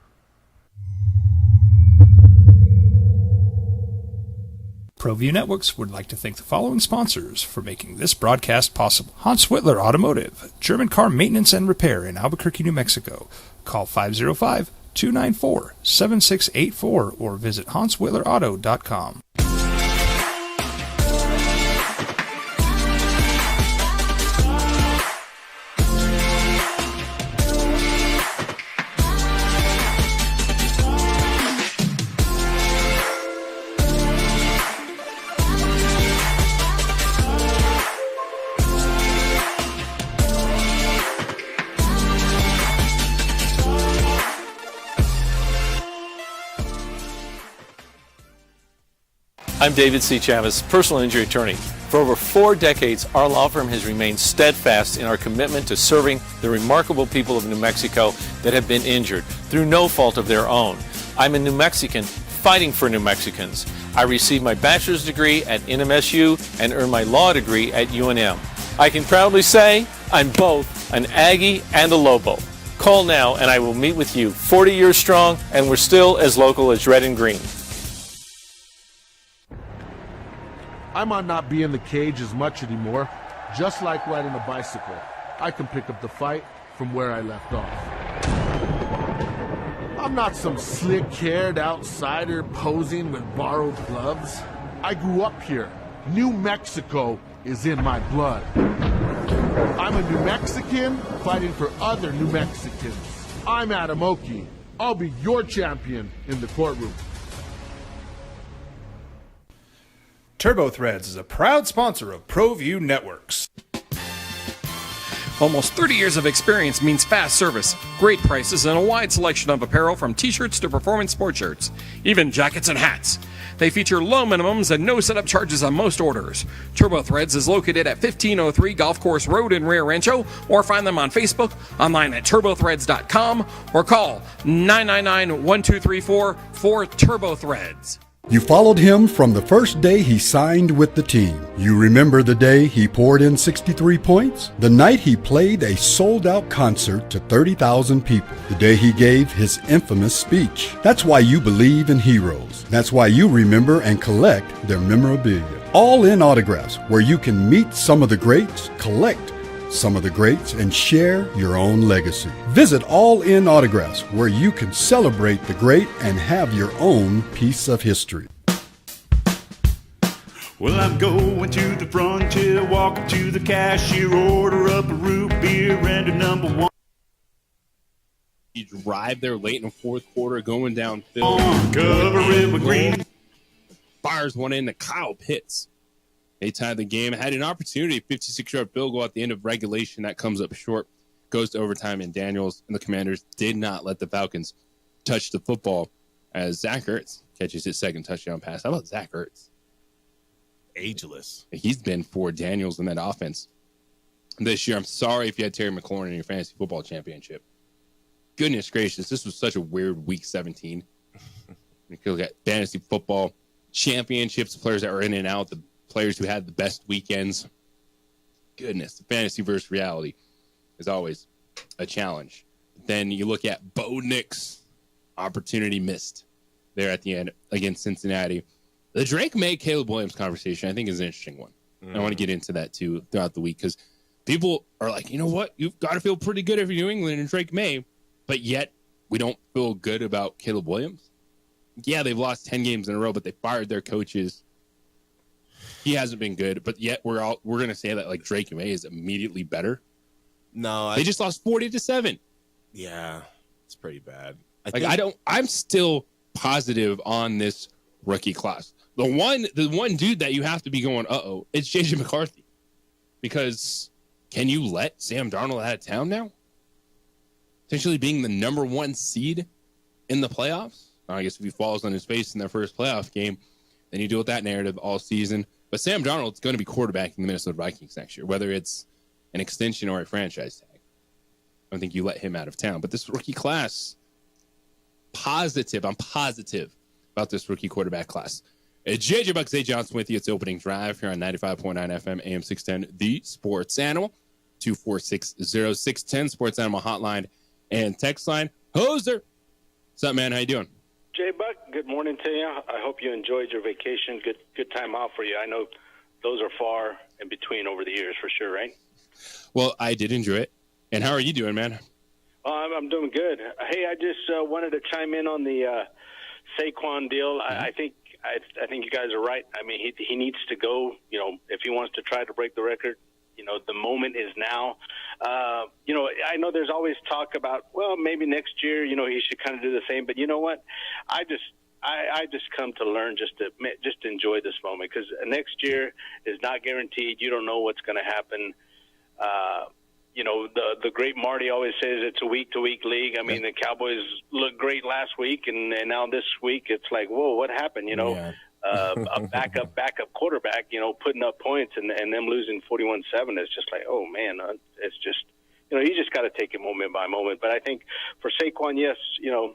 ProView Networks would like to thank the following sponsors for making this broadcast possible. Hans Whitler Automotive, German car maintenance and repair in Albuquerque, New Mexico. Call 505-294-7684 or visit hanswhitlerauto.com. I'm David C. Chavez, personal injury attorney. For over 4 decades, our law firm has remained steadfast in our commitment to serving the remarkable people of New Mexico that have been injured through no fault of their own. I'm a New Mexican fighting for New Mexicans. I received my bachelor's degree at NMSU and earned my law degree at UNM. I can proudly say I'm both an Aggie and a Lobo. Call now and I will meet with you. 40 years strong, and we're still as local as red and green. I might not be in the cage as much anymore. Just like riding a bicycle, I can pick up the fight from where I left off. I'm not some slick-haired outsider posing with borrowed gloves. I grew up here. New Mexico is in my blood. I'm a New Mexican fighting for other New Mexicans. I'm Adam Oki. I'll be your champion in the courtroom. TurboThreads is a proud sponsor of ProView Networks. Almost 30 years of experience means fast service, great prices, and a wide selection of apparel from t-shirts to performance sport shirts, even jackets and hats. They feature low minimums and no setup charges on most orders. TurboThreads is located at 1503 Golf Course Road in Rio Rancho, or find them on Facebook, online at turbothreads.com, or call 999-1234 for TurboThreads. You followed him from the first day he signed with the team. You remember the day he poured in 63 points? The night he played a sold-out concert to 30,000 people. The day he gave his infamous speech. That's why you believe in heroes. That's why you remember and collect their memorabilia. All in Autographs, where you can meet some of the greats, collect some of the greats, and share your own legacy. Visit All In Autographs, where you can celebrate the great and have your own piece of history. Well, I'm going to the frontier, walking to the cashier, order up a root beer and a number one. You drive there late in the fourth quarter, going downfield. Cover it with green. Fires one in to Kyle Pitts. They tied the game. Had an opportunity, 56-yard field goal at the end of regulation. That comes up short. Goes to overtime, and Daniels and the Commanders did not let the Falcons touch the football as Zach Ertz catches his second touchdown pass. How about Zach Ertz? Ageless. He's been for Daniels in that offense this year. I'm sorry if you had Terry McLaurin in your fantasy football championship. Goodness gracious, this was such a weird week 17. You can look at fantasy football championships, players that were in and out, the players who had the best weekends. Goodness, the fantasy versus reality is always a challenge. Then you look at Bo Nix, opportunity missed there at the end against Cincinnati. The Drake May, Caleb Williams conversation, I think, is an interesting one. I want to get into that, too, throughout the week, because people are like, you know what? You've got to feel pretty good if you're New England and Drake May, but yet we don't feel good about Caleb Williams. Yeah, they've lost 10 games in a row, but they fired their coaches. He hasn't been good, but yet we're going to say that like Drake May is immediately better. No, they just lost 40-7. Yeah, it's pretty bad. I'm still positive on this rookie class. The one dude that you have to be going, it's JJ McCarthy, because can you let Sam Darnold out of town now? Potentially being the number 1 seed in the playoffs. I guess if he falls on his face in their first playoff game, then you deal with that narrative all season. But Sam Darnold's going to be quarterbacking the Minnesota Vikings next year, whether it's an extension or a franchise tag. I don't think you let him out of town. But this rookie class, I'm positive about this rookie quarterback class. It's JJ Buck, Zay Johnson with you. It's opening drive here on 95.9 FM, AM 610, The Sports Animal, 246-0610, Sports Animal hotline and text line. Hoser, what's up, man? How you doing? Jay Buck, good morning to you. I hope you enjoyed your vacation. Good time off for you. I know those are far in between over the years for sure, right? Well, I did enjoy it. And how are you doing, man? I'm doing good. Hey, I just wanted to chime in on the Saquon deal. I think you guys are right. I mean, he needs to go. You know, if he wants to try to break the record, you know, the moment is now. You know, I know there's always talk about, well, maybe next year, you know, he should kind of do the same. But you know what? I just come to learn just to enjoy this moment, because next year is not guaranteed. You don't know what's going to happen. You know, the great Marty always says it's a week-to-week league. I mean, the Cowboys looked great last week, and now this week it's like, whoa, what happened? You know, a backup quarterback, putting up points and them losing 41-7 is just like, oh man, it's just, you just got to take it moment by moment. But I think for Saquon, yes, you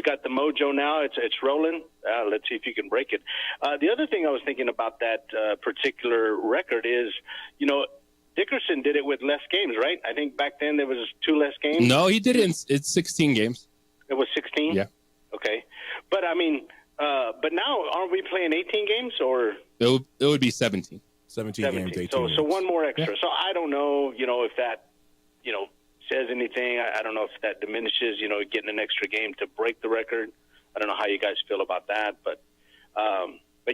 got the mojo now. It's rolling. Let's see if you can break it. The other thing I was thinking about that particular record is, Dickerson did it with less games, right? I think back then there was 2 less games. No, he did it. It's 16 games. It was 16. Yeah. Okay, but I mean, but now aren't we playing 18 games or? It would be 17. 17 games. 18 so one more extra. Yeah. So I don't know, if that, says anything. I don't know if that diminishes, getting an extra game to break the record. I don't know how you guys feel about that, but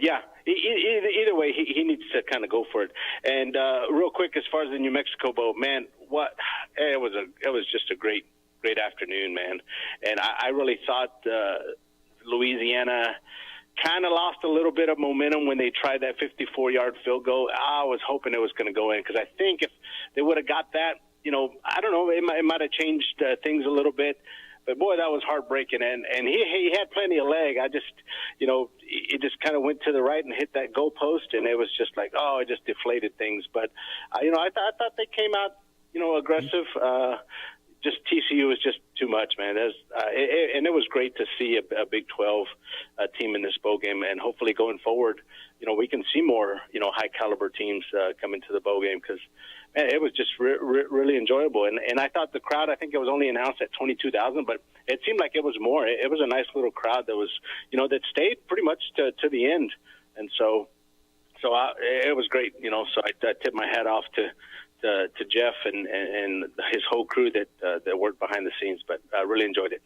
yeah, either way, he needs to kind of go for it. And real quick, as far as the New Mexico Bowl, man, it was just a great afternoon, man. And I really thought Louisiana kind of lost a little bit of momentum when they tried that 54-yard field goal. I was hoping it was going to go in because I think if they would have got that, I don't know, it might have changed things a little bit. But, boy, that was heartbreaking. And he had plenty of leg. I just, it just kind of went to the right and hit that goal post, and it was just like, it just deflated things. But, I thought they came out, aggressive. Just TCU was just too much, man. And it was great to see a Big 12 team in this bowl game. And hopefully going forward, we can see more, high-caliber teams come into the bowl game because – it was just really enjoyable. And I thought the crowd, I think it was only announced at 22,000, but it seemed like it was more. It was a nice little crowd that was, that stayed pretty much to the end. And so it was great, so I tip my hat off to Jeff and his whole crew that worked behind the scenes, but I really enjoyed it.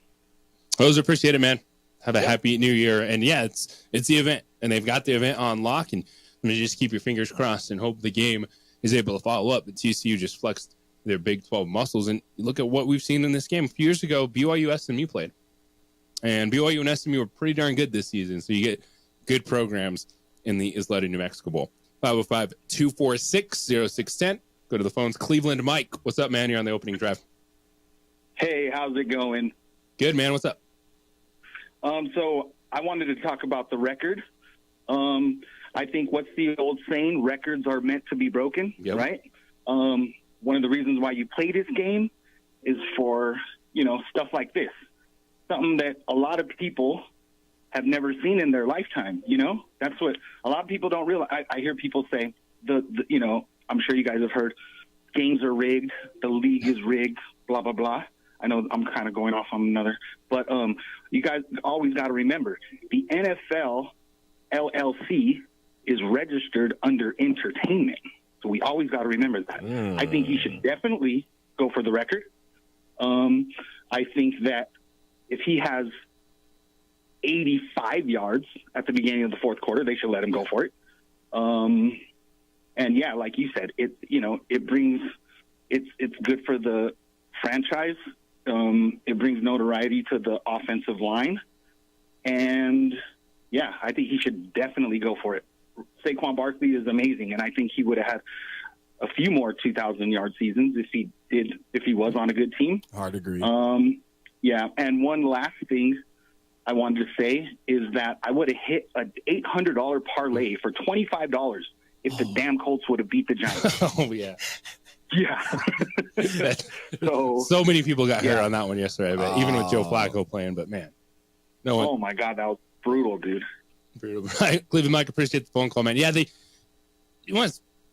Always appreciate it, man. Have a happy new year. And yeah, it's the event, and they've got the event on lock, and just keep your fingers crossed and hope the game is able to follow up. But TCU just flexed their Big 12 muscles. And look at what we've seen in this game. A few years ago, BYU SMU played. And BYU and SMU were pretty darn good this season. So you get good programs in the Isleta New Mexico Bowl. 505-246-0610. Go to the phones. Cleveland Mike. What's up, man? You're on the opening drive. Hey, how's it going? Good, man. What's up? So I wanted to talk about the record. I think what's the old saying? Records are meant to be broken, right? One of the reasons why you play this game is for, stuff like this. Something that a lot of people have never seen in their lifetime, That's what a lot of people don't realize. I hear people say, I'm sure you guys have heard, games are rigged, the league is rigged, blah, blah, blah. I know I'm kind of going off on another. But you guys always got to remember, the NFL LLC is registered under entertainment. So we always got to remember that. I think he should definitely go for the record. I think that if he has 85 yards at the beginning of the fourth quarter, they should let him go for it. And yeah, like you said, it's good for the franchise. It brings notoriety to the offensive line. And yeah, I think he should definitely go for it. Saquon Barkley is amazing, and I think he would have had a few more 2,000-yard seasons if he was on a good team. Hard to agree. Yeah, and one last thing I wanted to say is that I would have hit an $800 parlay for $25 if the damn Colts would have beat the Giants. Oh, yeah. Yeah. So many people got hurt on that one yesterday, but even with Joe Flacco playing, but man. Oh, my God, that was brutal, dude. Brutal. Cleveland Mike, appreciate the phone call, man. Yeah,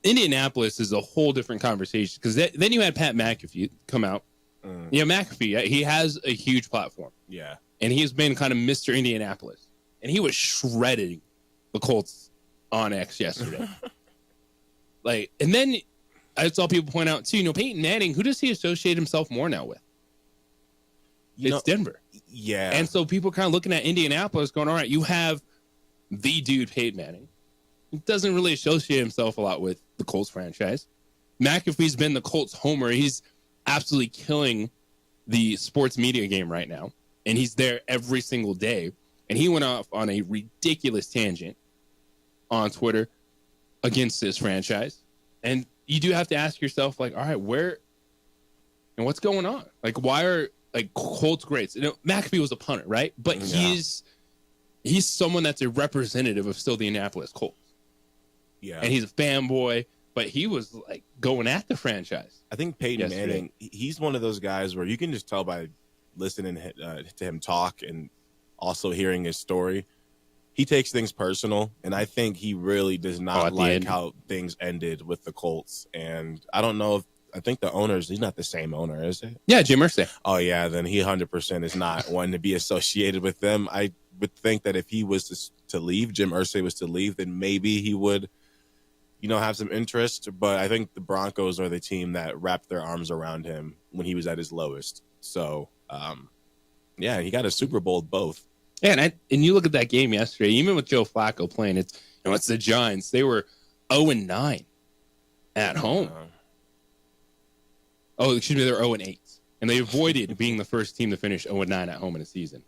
Indianapolis is a whole different conversation because then you had Pat McAfee come out. McAfee, he has a huge platform. Yeah. And he's been kind of Mr. Indianapolis. And he was shredding the Colts on X yesterday. And then I saw people point out, too, Peyton Manning, who does he associate himself more now with? It's Denver. Yeah. And so people kind of looking at Indianapolis going, all right, you have the dude Peyton Manning. He doesn't really associate himself a lot with the Colts franchise. McAfee's been the Colts homer. He's absolutely killing the sports media game right now. And he's there every single day. And he went off on a ridiculous tangent on Twitter against this franchise. And you do have to ask yourself, all right, where and what's going on? Why are Colts greats? McAfee was a punter, right? But he's someone that's a representative of still the Indianapolis Colts. Yeah. And he's a fanboy, but he was like going at the franchise. I think Peyton Manning, he's one of those guys where you can just tell by listening to him talk and also hearing his story. He takes things personal, and I think he really does not like how things ended with the Colts. And I don't know if I think the owners, he's not the same owner, is it? Yeah, Jim Irsay. Oh, yeah, then he 100% is not one to be associated with them. I would think that if he was to leave, Jim Irsay was to leave, then maybe he would, have some interest. But I think the Broncos are the team that wrapped their arms around him when he was at his lowest. So, yeah, he got a Super Bowl both. Yeah, and you look at that game yesterday, even with Joe Flacco playing, it's the Giants. They were 0-9 at home. Oh, excuse me, they're 0-8. And they avoided being the first team to finish 0-9 at home in a season.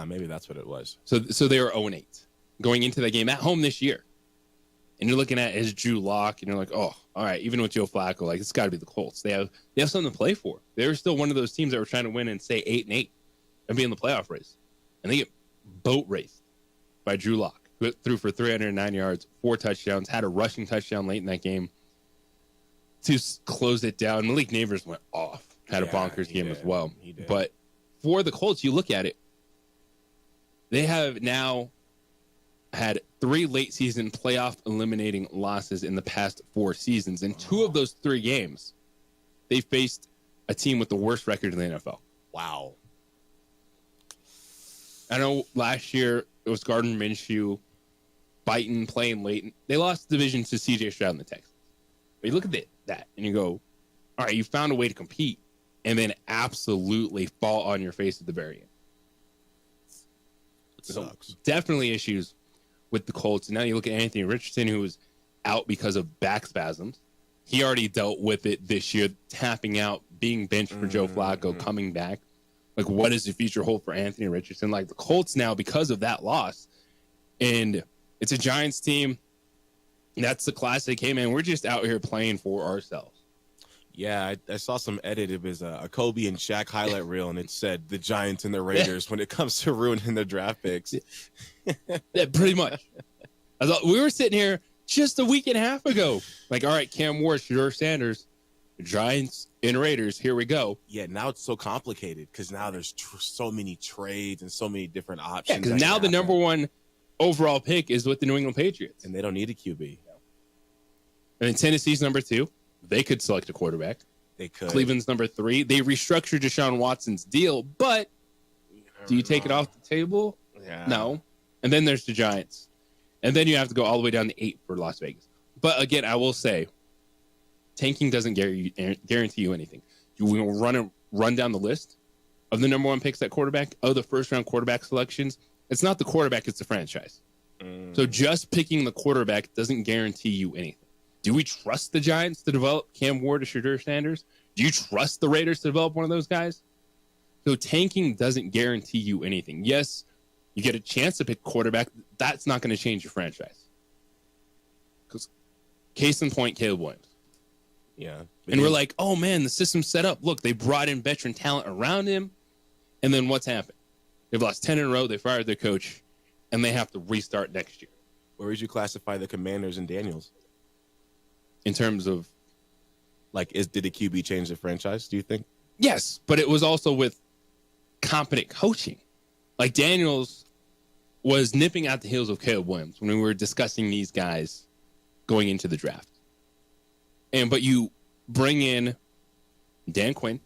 Maybe that's what it was. So they were 0-8 going into that game at home this year. And you're looking at it as Drew Lock, and you're like, oh, all right, even with Joe Flacco, like, it's got to be the Colts. They have something to play for. They're still one of those teams that were trying to win and say 8-8 and be in the playoff race. And they get boat raced by Drew Lock, who threw for 309 yards, 4 touchdowns, had a rushing touchdown late in that game to close it down. Malik Neighbors went off, had a bonkers game as well. But for the Colts, you look at it, they have now had 3 late season playoff eliminating losses in the past 4 seasons. In 2 of those 3 games, they faced a team with the worst record in the NFL. Wow. I know last year it was Gardner Minshew biting, playing late. They lost the division to C.J. Stroud and the Texans. But you look at that and you go, all right, you found a way to compete and then absolutely fall on your face at the very end. It sucks. So definitely issues with the Colts. And now you look at Anthony Richardson, who was out because of back spasms. He already dealt with it this year, tapping out, being benched for Joe Flacco, coming back. Like, what does the future hold for Anthony Richardson? Like, the Colts now, because of that loss, and it's a Giants team, that's the classic, hey, man, we're just out here playing for ourselves. Yeah, I saw some edit. It was a Kobe and Shaq highlight reel, and it said the Giants and the Raiders when it comes to ruining their draft picks. Yeah, pretty much. I thought we were sitting here just a week and a half ago. Like, all right, Cam Ward, Shedeur Sanders, Giants and Raiders, here we go. Yeah, now it's so complicated because now there's so many trades and so many different options. Yeah, because now the number 1 overall pick is with the New England Patriots. And they don't need a QB. And then Tennessee's number 2. They could select a quarterback. They could. Cleveland's number 3. They restructured Deshaun Watson's deal, but do you take it off the table? Yeah. No. And then there's the Giants. And then you have to go all the way down to 8 for Las Vegas. But again, I will say, tanking doesn't guarantee you anything. You will run down the list of the number 1 picks at quarterback, of the first-round quarterback selections. It's not the quarterback, it's the franchise. So just picking the quarterback doesn't guarantee you anything. Do we trust the Giants to develop Cam Ward or Shedeur Sanders? Do you trust the Raiders to develop one of those guys? So tanking doesn't guarantee you anything. Yes, you get a chance to pick quarterback. That's not going to change your franchise. Because case in point, Caleb Williams. Yeah. And we're like, oh, man, the system's set up. Look, they brought in veteran talent around him. And then what's happened? They've lost 10 in a row. They fired their coach. And they have to restart next year. Where would you classify the Commanders and Daniels? In terms of? Like, did the QB change the franchise, do you think? Yes, but it was also with competent coaching. Like, Daniels was nipping at the heels of Caleb Williams when we were discussing these guys going into the draft. But you bring in Dan Quinn,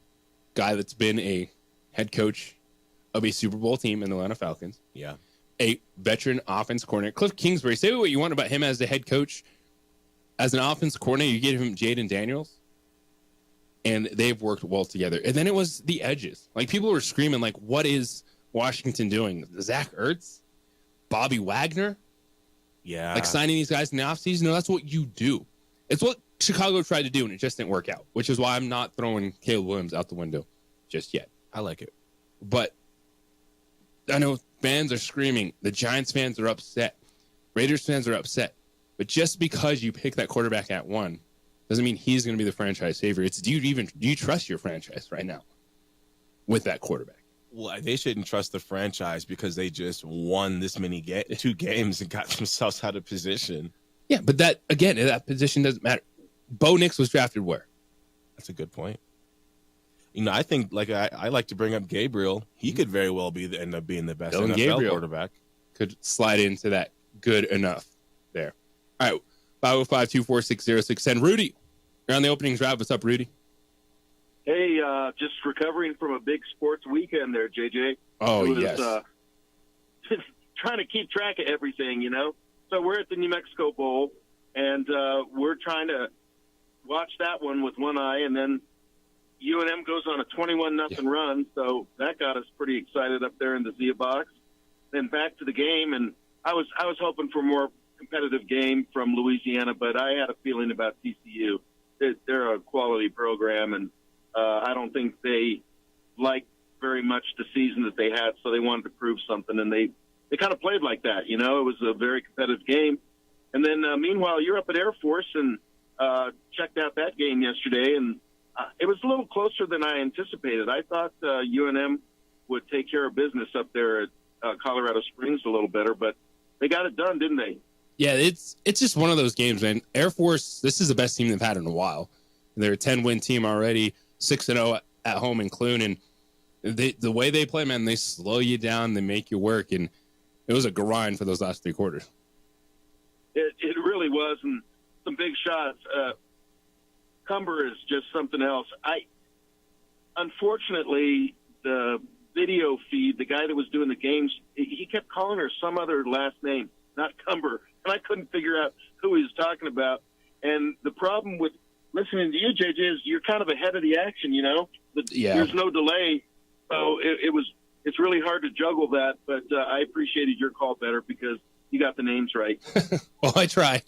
guy that's been a head coach of a Super Bowl team in the Atlanta Falcons. Yeah. A veteran offense coordinator. Cliff Kingsbury, say what you want about him as the head coach. As an offense coordinator, you give him Jaden Daniels, and they've worked well together. And then it was the edges. Like, people were screaming, like, what is Washington doing? Zach Ertz? Bobby Wagner? Yeah. Like, signing these guys in the offseason? No, that's what you do. It's what Chicago tried to do, and it just didn't work out, which is why I'm not throwing Caleb Williams out the window just yet. I like it. But I know fans are screaming. The Giants fans are upset. Raiders fans are upset. But just because you pick that quarterback at 1 doesn't mean he's going to be the franchise savior. It's do you trust your franchise right now with that quarterback? Well, they shouldn't trust the franchise because they just won this many 2 games and got themselves out of position. Yeah, but that position doesn't matter. Bo Nix was drafted where? That's a good point. I think I like to bring up Gabriel. He could very well end up being the best NFL Gabriel quarterback. Could slide into that good enough there. All right, 505-246-0610. Rudy, you're on the opening drive. What's up, Rudy? Hey, just recovering from a big sports weekend there, JJ. Oh, yes. Trying to keep track of everything, So we're at the New Mexico Bowl, and we're trying to watch that one with one eye, and then UNM goes on a 21-0 run, so that got us pretty excited up there in the Zia box. Then back to the game, and I was hoping for a more competitive game from Louisiana, but I had a feeling about TCU. They're a quality program, and I don't think they liked very much the season that they had, so they wanted to prove something, and they kind of played like that. It was a very competitive game. And then, meanwhile, you're up at Air Force and checked out that game yesterday, and it was a little closer than I anticipated. I thought UNM would take care of business up there at Colorado Springs a little better, but they got it done, didn't they? Yeah, it's just one of those games, man. Air Force, this is the best team they've had in a while. They're a 10-win team already, 6-0 at home in Clune, and the way they play, man, they slow you down, they make you work, and it was a grind for those last 3 quarters. It really was, and some big shots. Cumber is just something else. Unfortunately, the video feed, the guy that was doing the games, he kept calling her some other last name, not Cumber, and I couldn't figure out who he was talking about. And the problem with listening to you, JJ, is you're kind of ahead of the action, There's no delay, so it's really hard to juggle that, but I appreciated your call better because you got the names right. Well, I try.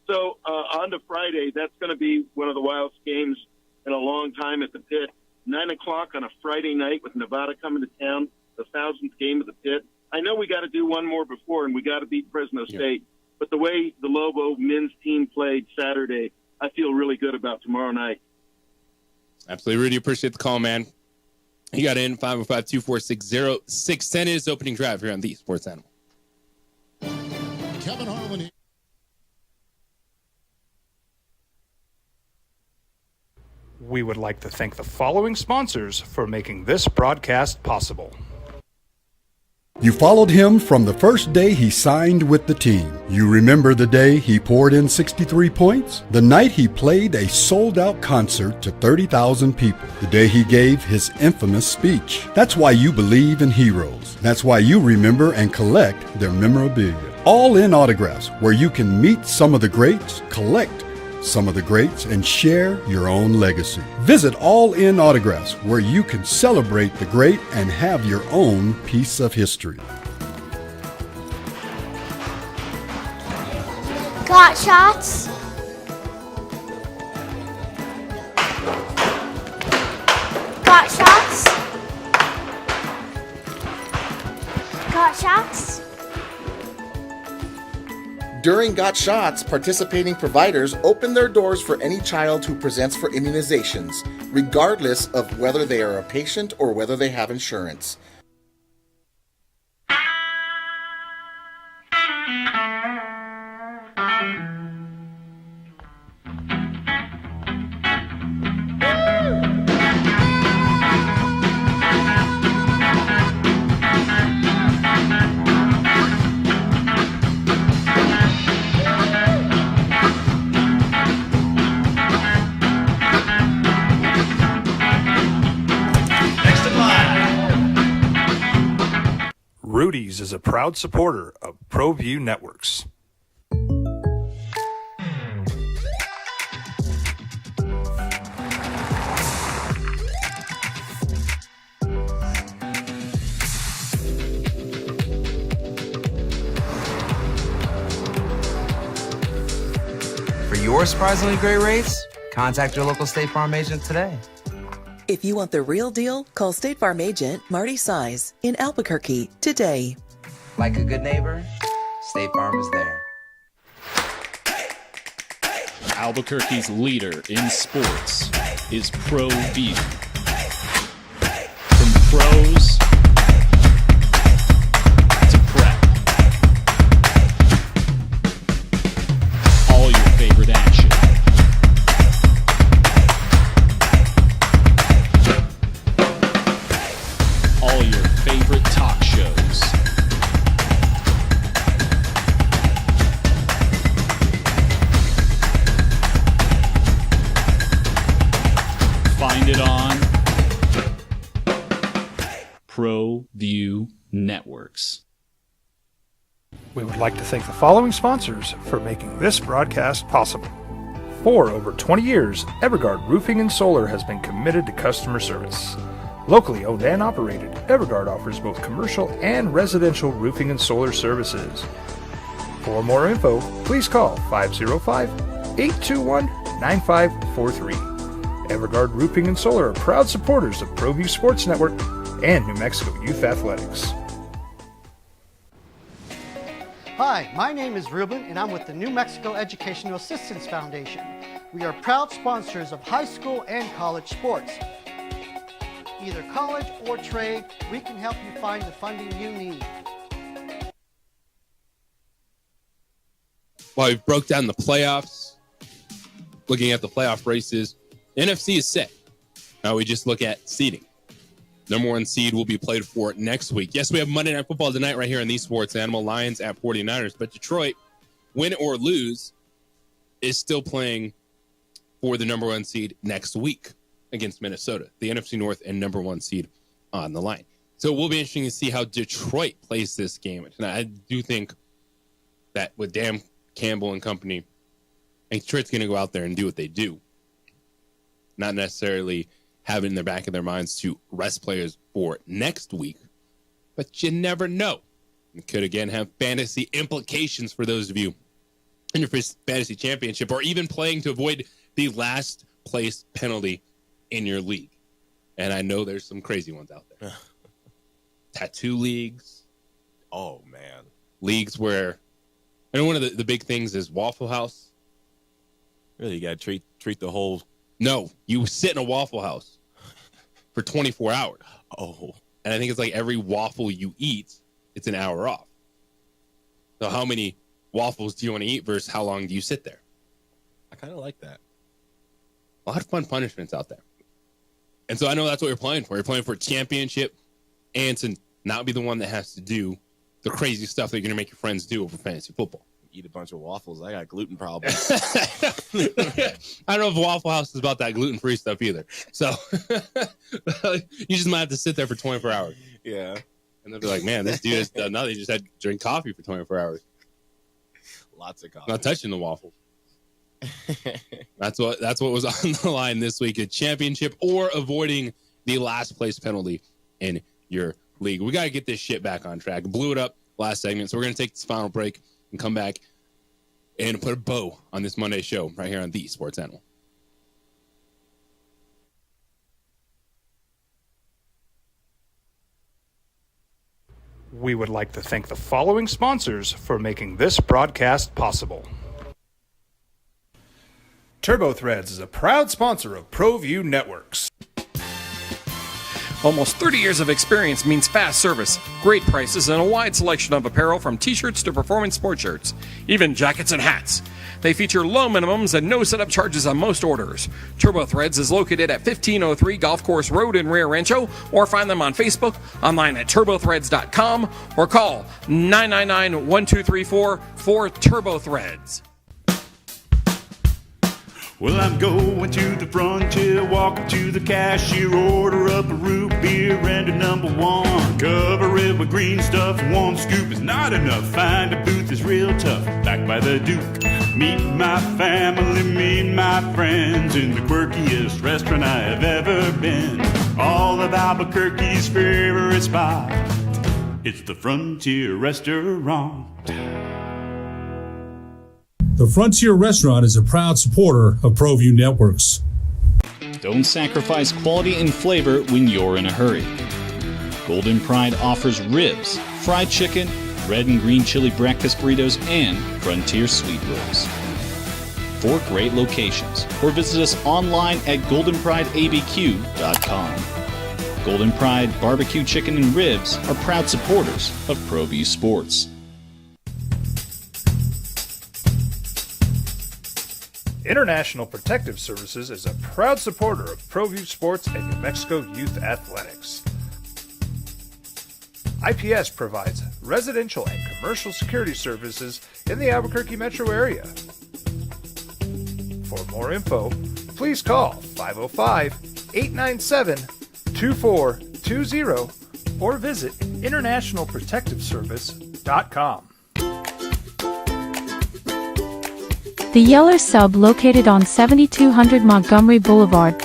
So on to Friday, that's going to be one of the wildest games in a long time at the Pit. 9 o'clock on a Friday night with Nevada coming to town, the 1,000th game of the Pit. I know we got to do one more before, and we got to beat Fresno State. But the way the Lobo men's team played Saturday, I feel really good about tomorrow night. Absolutely, Rudy. Appreciate the call, man. You got in 505-246-0610 is opening drive here on the Sports Animal. Kevin Harlan. We would like to thank the following sponsors for making this broadcast possible. You followed him from the first day he signed with the team. You remember the day he poured in 63 points? The night he played a sold-out concert to 30,000 people. The day he gave his infamous speech. That's why you believe in heroes. That's why you remember and collect their memorabilia. All In Autographs, where you can meet some of the greats, collect some of the greats, and share your own legacy. Visit All In Autographs, where you can celebrate the great and have your own piece of history. Got shots? Got shots? Got shots? During Got Shots, participating providers open their doors for any child who presents for immunizations, regardless of whether they are a patient or whether they have insurance. Rudy's is a proud supporter of ProView Networks. For your surprisingly great rates, contact your local State Farm agent today. If you want the real deal, call State Farm agent Marty Size in Albuquerque today. Like a good neighbor, State Farm is there. Albuquerque's leader in sports is Pro View. pros to prep. All your favorite action. All your favorite talk shows. Find it on ProView Networks. We would like to thank the following sponsors for making this broadcast possible. For over 20 years, Evergard Roofing and Solar has been committed to customer service. Locally owned and operated, Evergard offers both commercial and residential roofing and solar services. For more info, please call 505-821-9543. Evergard Roofing and Solar are proud supporters of ProView Sports Network and New Mexico Youth Athletics. Hi, my name is Ruben, and I'm with the New Mexico Educational Assistance Foundation. We are proud sponsors of high school and college sports. Either college or trade, we can help you find the funding you need. Well, we broke down the playoffs, looking at the playoff races. NFC is set. Now we just look at seeding. Number 1 seed will be played for next week. Yes, we have Monday Night Football tonight right here on the Sports Animal. Lions at 49ers. But Detroit, win or lose, is still playing for the number 1 seed next week against Minnesota. The NFC North and number 1 seed on the line. So it will be interesting to see how Detroit plays this game tonight. I do think that with Dan Campbell and company, I think Detroit's going to go out there and do what they do. Not necessarily have it in the back of their minds to rest players for next week, but you never know. It could, again, have fantasy implications for those of you in your fantasy championship or even playing to avoid the last place penalty in your league. And I know there's some crazy ones out there. Tattoo leagues. Oh, man. Leagues where, I know one of the big things is Waffle House. Really, you got to treat the whole... No, you sit in a Waffle House for 24 hours. Oh. And I think it's like every waffle you eat, it's an hour off. So how many waffles do you want to eat versus how long do you sit there? I kind of like that. A lot of fun punishments out there. And so I know that's what you're playing for. You're playing for a championship and to not be the one that has to do the crazy stuff that you're going to make your friends do over fantasy football. Eat a bunch of waffles. I got gluten problems. I don't know if Waffle House is about that gluten-free stuff either. So you just might have to sit there for 24 hours. Yeah. And they'll be like, man, this dude has done nothing. He just had to drink coffee for 24 hours. Lots of coffee. Not touching the waffle. That's what was on the line this week, a championship or avoiding the last place penalty in your league. We got to get this shit back on track. Blew it up last segment, so we're going to take this final break and come back and put a bow on this Monday show right here on the Sports Animal. We would like to thank the following sponsors for making this broadcast possible. TurboThreads is a proud sponsor of ProView Networks. Almost 30 years of experience means fast service, great prices, and a wide selection of apparel from t-shirts to performance sport shirts, even jackets and hats. They feature low minimums and no setup charges on most orders. TurboThreads is located at 1503 Golf Course Road in Rio Rancho, or find them on Facebook, online at turbothreads.com, or call 999-1234 for TurboThreads. Well, I'm going to the frontier, walking to the cashier, order up a root beer and a number 1. Cover it with green stuff, 1 scoop is not enough. Find a booth is real tough, back by the Duke. Meet my family, meet my friends in the quirkiest restaurant I have ever been. All of Albuquerque's favorite spot, it's the Frontier Restaurant. The Frontier Restaurant is a proud supporter of ProView Networks. Don't sacrifice quality and flavor when you're in a hurry. Golden Pride offers ribs, fried chicken, red and green chili breakfast burritos, and Frontier sweet rolls. 4 great locations, or visit us online at goldenprideabq.com. Golden Pride Barbecue Chicken and Ribs are proud supporters of ProView Sports. International Protective Services is a proud supporter of ProView Sports and New Mexico Youth Athletics. IPS provides residential and commercial security services in the Albuquerque metro area. For more info, please call 505-897-2420 or visit internationalprotectiveservice.com. The Yeller Sub, located on 7200 Montgomery Boulevard,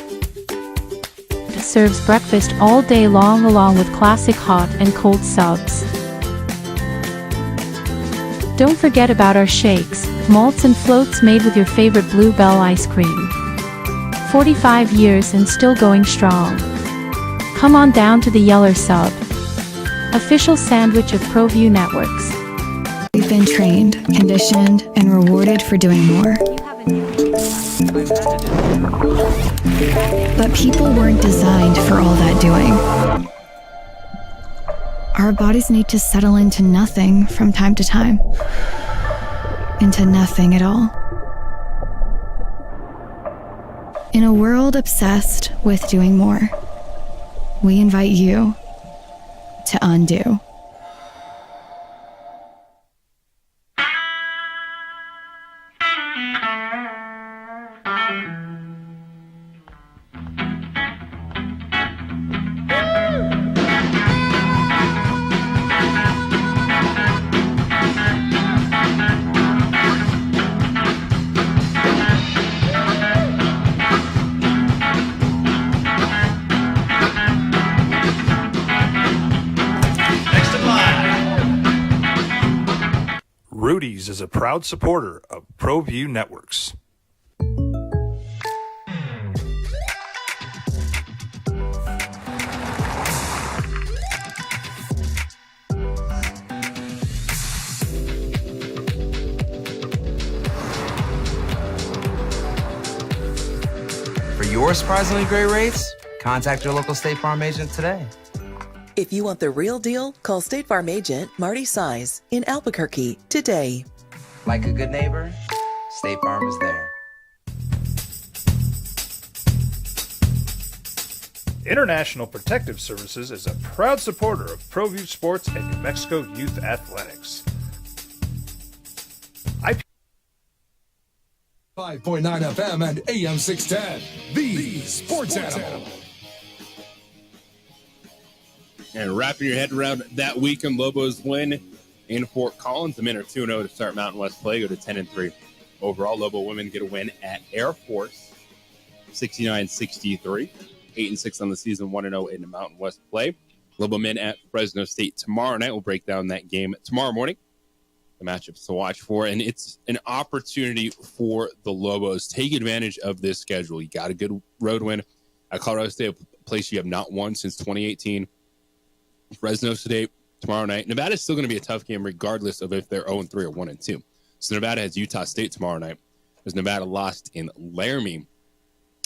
serves breakfast all day long along with classic hot and cold subs. Don't forget about our shakes, malts and floats made with your favorite Bluebell ice cream. 45 years and still going strong. Come on down to the Yeller Sub, official sandwich of ProView Networks. We've been trained, conditioned, and rewarded for doing more. But people weren't designed for all that doing. Our bodies need to settle into nothing from time to time. Into nothing at all. In a world obsessed with doing more, we invite you to undo. Rudy's is a proud supporter of ProView Networks. For your surprisingly great rates, contact your local State Farm agent today. If you want the real deal, call State Farm agent Marty Size in Albuquerque today. Like a good neighbor, State Farm is there. International Protective Services is a proud supporter of ProView Sports and New Mexico Youth Athletics. 5.9 FM and AM 610, the Sports Animal. And wrapping your head around that weekend, Lobos win in Fort Collins. The men are 2-0 to start Mountain West play, go to 10-3. Overall, Lobo women get a win at Air Force, 69-63. 8-6 on the season, 1-0 in the Mountain West play. Lobo men at Fresno State tomorrow night. We'll break down that game tomorrow morning. The matchups to watch for, and it's an opportunity for the Lobos. Take advantage of this schedule. You got a good road win at Colorado State, a place you have not won since 2018. Fresno State tomorrow night. Nevada's still going to be a tough game regardless of if they're 0-3 or 1-2. So Nevada has Utah State tomorrow night. Because Nevada lost in Laramie.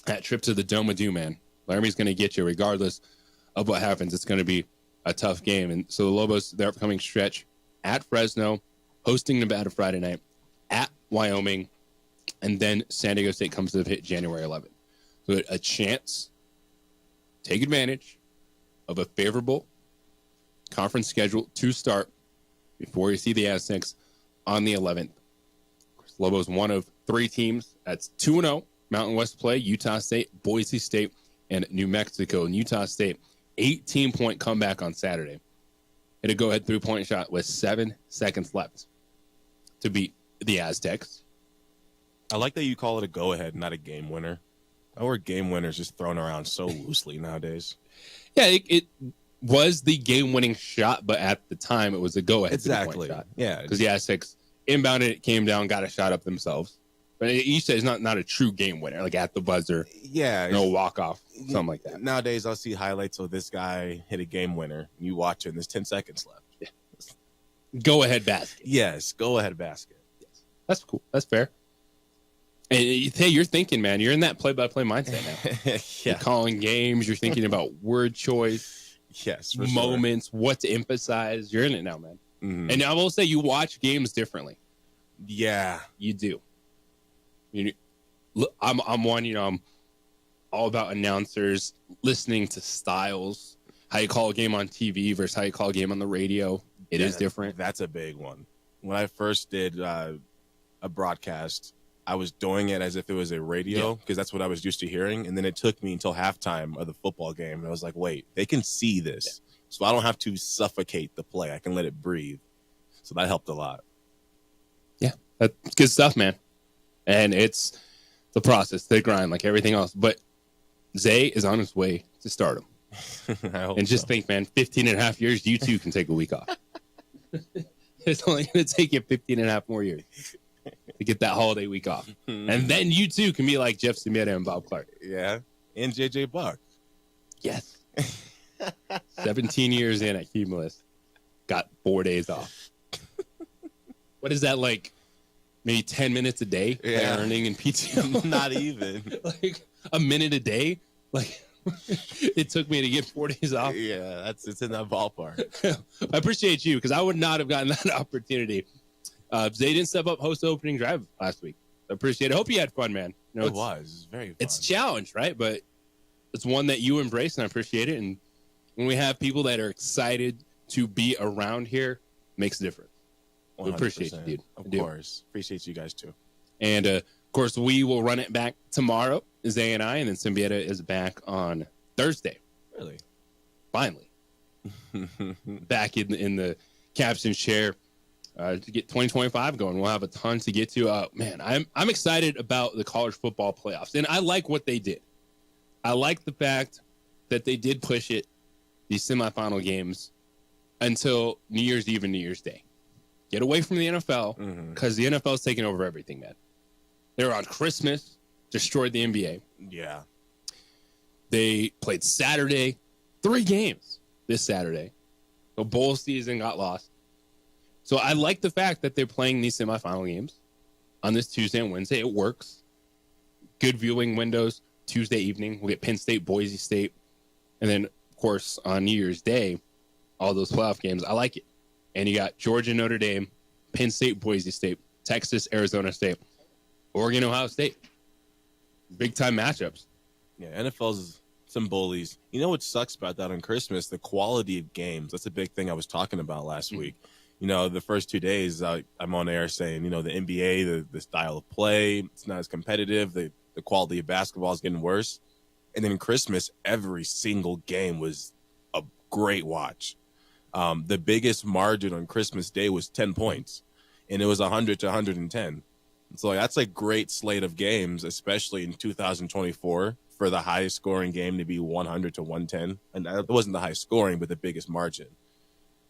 That trip to the Dome-a-Doo, man. Laramie's going to get you regardless of what happens. It's going to be a tough game. And so the Lobos, their upcoming stretch at Fresno, hosting Nevada Friday night, at Wyoming, and then San Diego State comes to the hit January 11th. So a chance, take advantage of a favorable conference schedule to start before you see the Aztecs on the 11th. Lobos one of three teams that's 2-0 Mountain West play: Utah State, Boise State, and New Mexico. And Utah State, 18-point comeback on Saturday. Hit a go-ahead three-point shot with 7 seconds left to beat the Aztecs. I like that you call it a go-ahead, not a game winner. That word game winner is just thrown around so loosely nowadays. Yeah, it was the game-winning shot, but at the time it was a go-ahead Exactly. shot. Yeah. Because the Aztecs inbounded it, came down, got a shot up themselves. But you said it's not a true game winner, like at the buzzer. Yeah. No walk-off, something like that. Nowadays, I'll see highlights of this guy hit a game winner. You watch it, and there's 10 seconds left. Yeah. Go-ahead basket. Yes, go-ahead basket. Yes. That's cool. That's fair. And hey, you're thinking, man, you're in that play-by-play mindset now. Yeah. You're calling games. You're thinking about word choice. Yes, for moments, what to emphasize. You're in it now, man. Mm-hmm. And I will say you watch games differently. Yeah. You do. I'm one, I'm all about announcers, listening to styles, how you call a game on TV versus how you call a game on the radio. It is different. That's a big one. When I first did a broadcast, I was doing it as if it was a radio because that's what I was used to hearing. And then it took me until halftime of the football game. And I was like, wait, they can see this. So I don't have to suffocate the play. I can let it breathe. So that helped a lot. Yeah, that's good stuff, man. And it's the process, the grind, like everything else. But Zay is on his way to stardom. And just think, man, 15 and a half years, you too can take a week off. It's only going to take you 15 and a half more years to get that holiday week off. And then you too can be like Jeff Simieta and Bob Clark. Yeah. And JJ Buck. Yes. 17 years in at Cumulus. Got 4 days off. What is that, like maybe 10 minutes a day earning in PTO? Not even. Like a minute a day? Like it took me to get 4 days off. Yeah, it's in that ballpark. I appreciate you because I would not have gotten that opportunity. Zay didn't step up host opening drive last week. I appreciate it. I hope you had fun, man. It was very fun. It's a challenge, right? But it's one that you embrace, and I appreciate it. And when we have people that are excited to be around here, makes a difference. We appreciate you, dude. Of course. Appreciate you guys, too. And, of course, we will run it back tomorrow, Zay and I, and then Symbieta is back on Thursday. Really? Finally. Back in the captain's chair to get 2025 going. We'll have a ton to get to. Man, I'm excited about the college football playoffs, and I like what they did. I like the fact that they did push it, these semifinal games, until New Year's Eve and New Year's Day. Get away from the NFL because the NFL is taking over everything, man. They were on Christmas, destroyed the NBA. Yeah. They played Saturday, 3 games this Saturday. The bowl season got lost. So I like the fact that they're playing these semifinal games on this Tuesday and Wednesday. It works. Good viewing windows. Tuesday evening, we'll get Penn State, Boise State. And then, of course, on New Year's Day, all those playoff games. I like it. And you got Georgia, Notre Dame, Penn State, Boise State, Texas, Arizona State, Oregon, Ohio State. Big-time matchups. Yeah, NFL's some bullies. You know what sucks about that on Christmas? The quality of games. That's a big thing I was talking about last week. You know, the first 2 days, I'm on air saying, the NBA, the style of play, it's not as competitive. The quality of basketball is getting worse. And then Christmas, every single game was a great watch. The biggest margin on Christmas Day was 10 points, and it was 100 to 110. So that's a great slate of games, especially in 2024, for the highest scoring game to be 100 to 110. And that wasn't the highest scoring, but the biggest margin.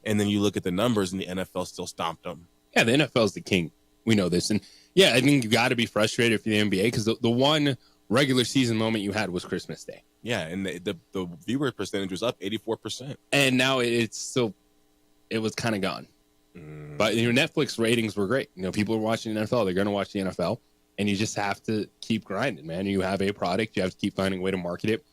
And then you look at the numbers, and the NFL still stomped them. Yeah, the NFL is the king. We know this. And, yeah, I think you got to be frustrated for the NBA because the one regular season moment you had was Christmas Day. Yeah, and the viewer percentage was up 84%. And now it was kind of gone. But Netflix ratings were great. People are watching the NFL. They're going to watch the NFL. And you just have to keep grinding, man. You have a product. You have to keep finding a way to market it,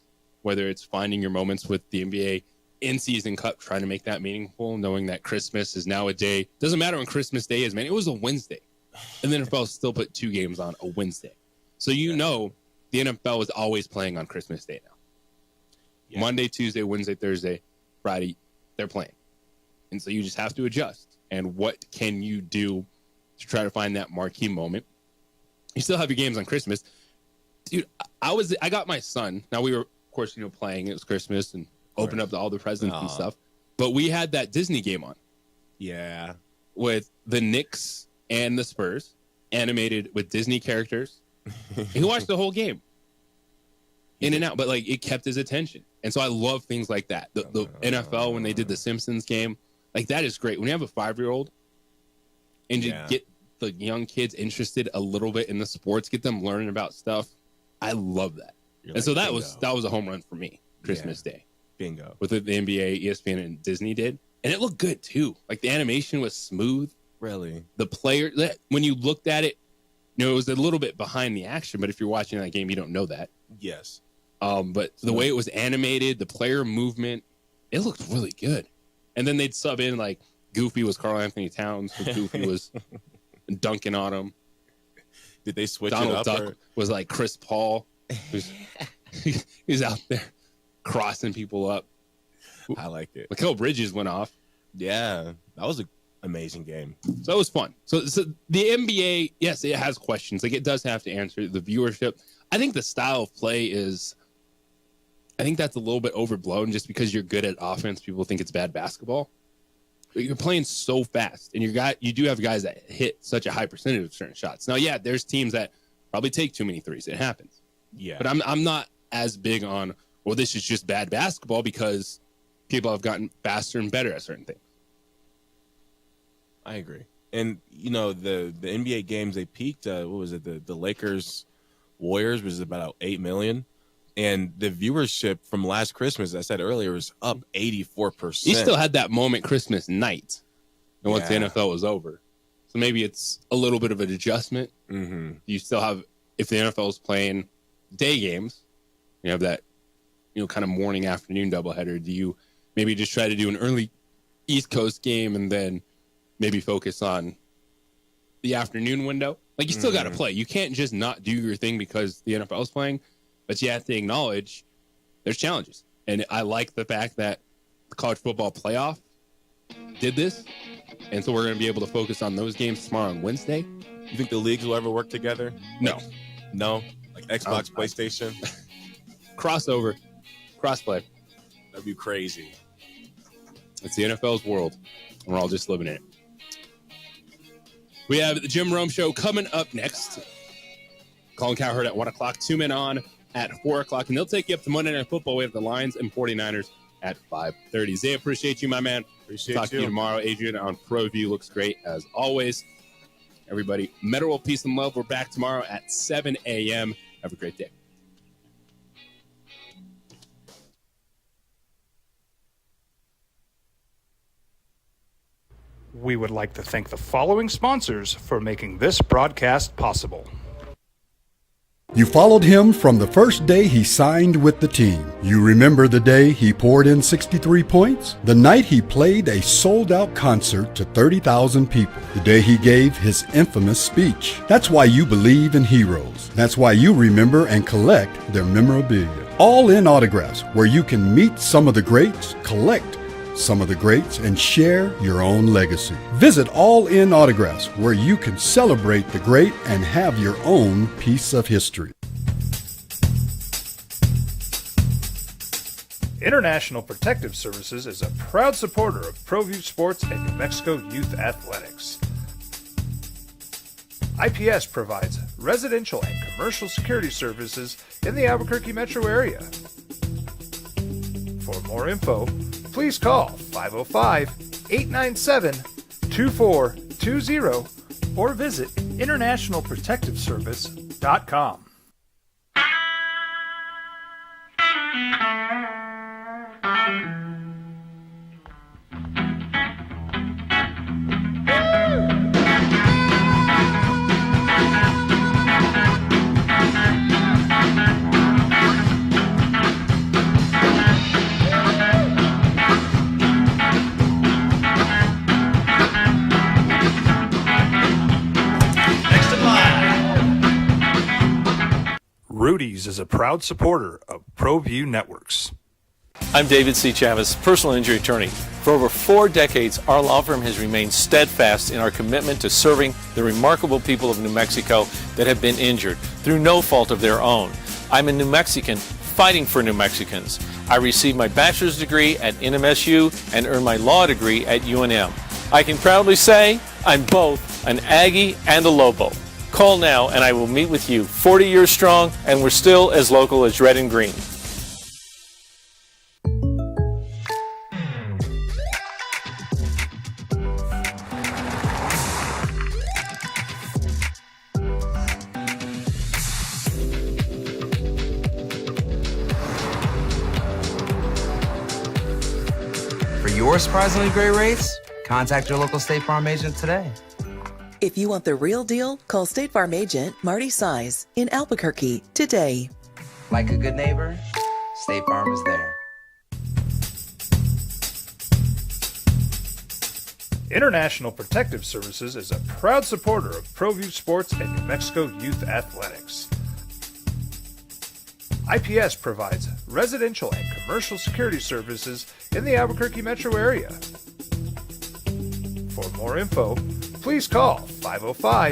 whether it's finding your moments with the NBA in-season cup, trying to make that meaningful, knowing that Christmas is now a day. Doesn't matter when Christmas Day is, man. It was a Wednesday. And the NFL still put 2 games on a Wednesday. So the NFL is always playing on Christmas Day now. Yeah. Monday, Tuesday, Wednesday, Thursday, Friday, they're playing. And so you just have to adjust. And what can you do to try to find that marquee moment? You still have your games on Christmas. Dude, I got my son. Now we were, of course, playing. It was Christmas and opened up to all the presents and stuff. But we had that Disney game on. Yeah. With the Knicks and the Spurs, animated with Disney characters. He watched the whole game. In and out, but it kept his attention. And so I love things like that. The NFL, when they did the Simpsons game, that is great. When you have a 5-year-old and you get the young kids interested a little bit in the sports, get them learning about stuff, I love that. So that was a home run for me, Christmas Day. Bingo. With the NBA, ESPN, and Disney did. And it looked good, too. The animation was smooth. Really? The player, when you looked at it, it was a little bit behind the action, but if you're watching that game, you don't know that. Yes. But the way it was animated, the player movement, it looked really good. And then they'd sub in like Goofy was Karl Anthony Towns, so Goofy was dunking on him. Did they switch Donald it up? Duck was like Chris Paul. He's out there crossing people up. I liked it. Mikal Bridges went off. Yeah, that was an amazing game. So it was fun. So the NBA, yes, it has questions. Like, it does have to answer the viewership. I think the style of play is, I think that's a little bit overblown. Just because you're good at offense, people think it's bad basketball. But you're playing so fast, and you do have guys that hit such a high percentage of certain shots. Now, yeah, there's teams that probably take too many threes. It happens. Yeah. But I'm not as big on, well, this is just bad basketball, because people have gotten faster and better at certain things. I agree. And, you know, the NBA games, they peaked, what was it, the Lakers Warriors was about 8 million. And the viewership from last Christmas, I said earlier, was up 84%. You still had that moment Christmas night, and once the NFL was over. So maybe it's a little bit of an adjustment. Mm-hmm. You still have, if the NFL is playing day games, you have that, kind of morning, afternoon doubleheader. Do you maybe just try to do an early East Coast game and then maybe focus on the afternoon window? Like, you still got to play. You can't just not do your thing because the NFL is playing. But you have to acknowledge there's challenges. And I like the fact that the college football playoff did this. And so we're going to be able to focus on those games tomorrow on Wednesday. You think the leagues will ever work together? No. No? Like Xbox, PlayStation? Crossover. Crossplay. That'd be crazy. It's the NFL's world. And we're all just living in it. We have the Jim Rome Show coming up next. Colin Cowherd at 1 o'clock. 2 men on at 4 o'clock, and they'll take you up to Monday Night Football. We have the Lions and 49ers at 5:30. Zay, appreciate you, my man. Talk to you tomorrow. Adrian on ProView looks great as always. Everybody, Metta World, peace and love. We're back tomorrow at 7 a.m. Have a great day. We would like to thank the following sponsors for making this broadcast possible. You followed him from the first day he signed with the team. You remember the day he poured in 63 points? The night he played a sold-out concert to 30,000 people. The day he gave his infamous speech. That's why you believe in heroes. That's why you remember and collect their memorabilia. All in autographs, where you can meet some of the greats, collect some of the greats, and share your own legacy. Visit All In Autographs, where you can celebrate the great and have your own piece of history. International Protective Services is a proud supporter of ProView Sports and New Mexico Youth Athletics. IPS provides residential and commercial security services in the Albuquerque metro area. For more info, please call 505-897-2420 or visit internationalprotectiveservice.com. Rudy's is a proud supporter of ProView Networks. I'm David C. Chavez, personal injury attorney. For over 4 decades, our law firm has remained steadfast in our commitment to serving the remarkable people of New Mexico that have been injured through no fault of their own. I'm a New Mexican fighting for New Mexicans. I received my bachelor's degree at NMSU and earned my law degree at UNM. I can proudly say I'm both an Aggie and a Lobo. Call now and I will meet with you. 40 years strong, and we're still as local as red and green. For your surprisingly great rates, contact your local State Farm agent today. If you want the real deal, call State Farm agent Marty Size in Albuquerque today. Like a good neighbor, State Farm is there. International Protective Services is a proud supporter of ProView Sports and New Mexico Youth Athletics. IPS provides residential and commercial security services in the Albuquerque metro area. For more info, please call 505